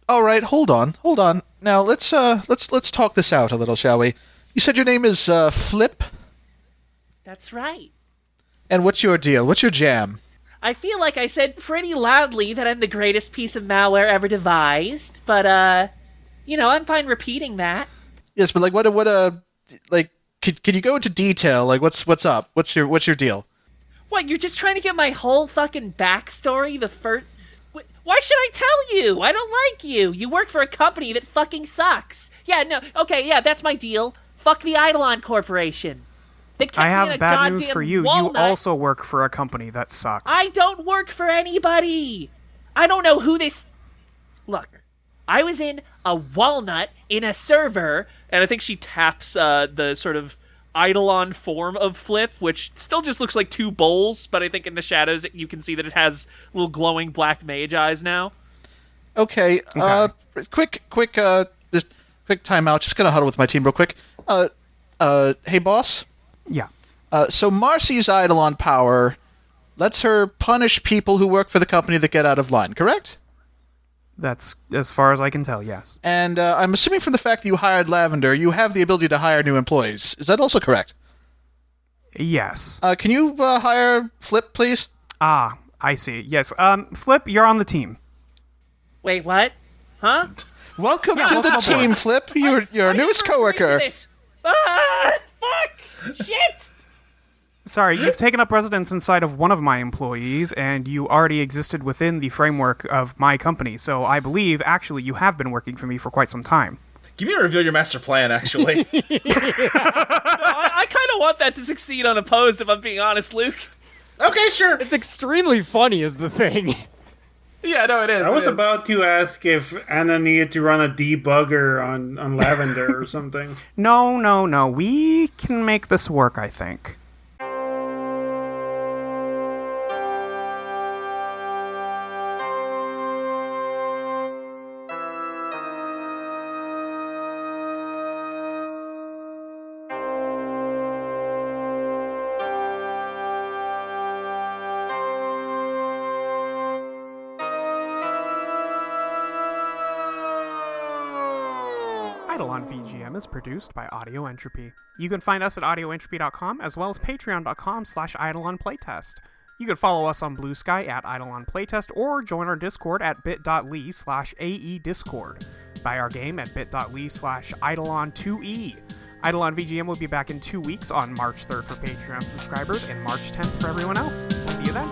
All right, hold on. Now let's talk this out a little, shall we? You said your name is Flip, That's right. and what's your deal? What's your jam? I feel like I said pretty loudly that I'm the greatest piece of malware ever devised, but I'm fine repeating that. Yes, but can you go into detail? Like, what's up? What's your deal? What, you're just trying to get my whole fucking backstory the first... Why should I tell you? I don't like you. You work for a company that fucking sucks. Yeah, no, okay, yeah, that's my deal. Fuck the Eidolon Corporation. They kept I me in have a bad news goddamn for you. walnut. You also work for a company that sucks. I don't work for anybody. I don't know who this... Look, I was in a walnut in a server, and I think she taps the sort of Eidolon form of Flip, which still just looks like two bowls, but I think in the shadows you can see that it has little glowing black mage eyes now. Okay. Quick, just quick timeout. Just gonna huddle with my team real quick. Hey, boss. Yeah. So Marci's Eidolon power lets her punish people who work for the company that get out of line, correct? That's as far as I can tell, yes. And I'm assuming from the fact that you hired Lavender, you have the ability to hire new employees. Is that also correct? Yes. Can you hire Flip, please? Ah, I see. Yes. Flip, you're on the team. Wait, what? Huh? Welcome to the team, Flip. You're our newest coworker. Fuck! Shit! Sorry, you've taken up residence inside of one of my employees, and you already existed within the framework of my company, so I believe, actually, you have been working for me for quite some time. Give me a reveal your master plan, actually. I kind of want that to succeed unopposed, if I'm being honest, Luke. Okay, sure. It's extremely funny is the thing. Yeah, no, it is. I was about to ask if Anna needed to run a debugger on Lavender or something. No. We can make this work, I think. Eidolon VGM is produced by Audio Entropy. You can find us at audioentropy.com as well as patreon.com/EidolonPlaytest. You can follow us on Blue Sky at Eidolon Playtest or join our Discord at bit.ly/AEDiscord. Buy our game at bit.ly/Eidolon2E. Eidolon VGM will be back in 2 weeks on March 3rd for Patreon subscribers and March 10th for everyone else. See you then.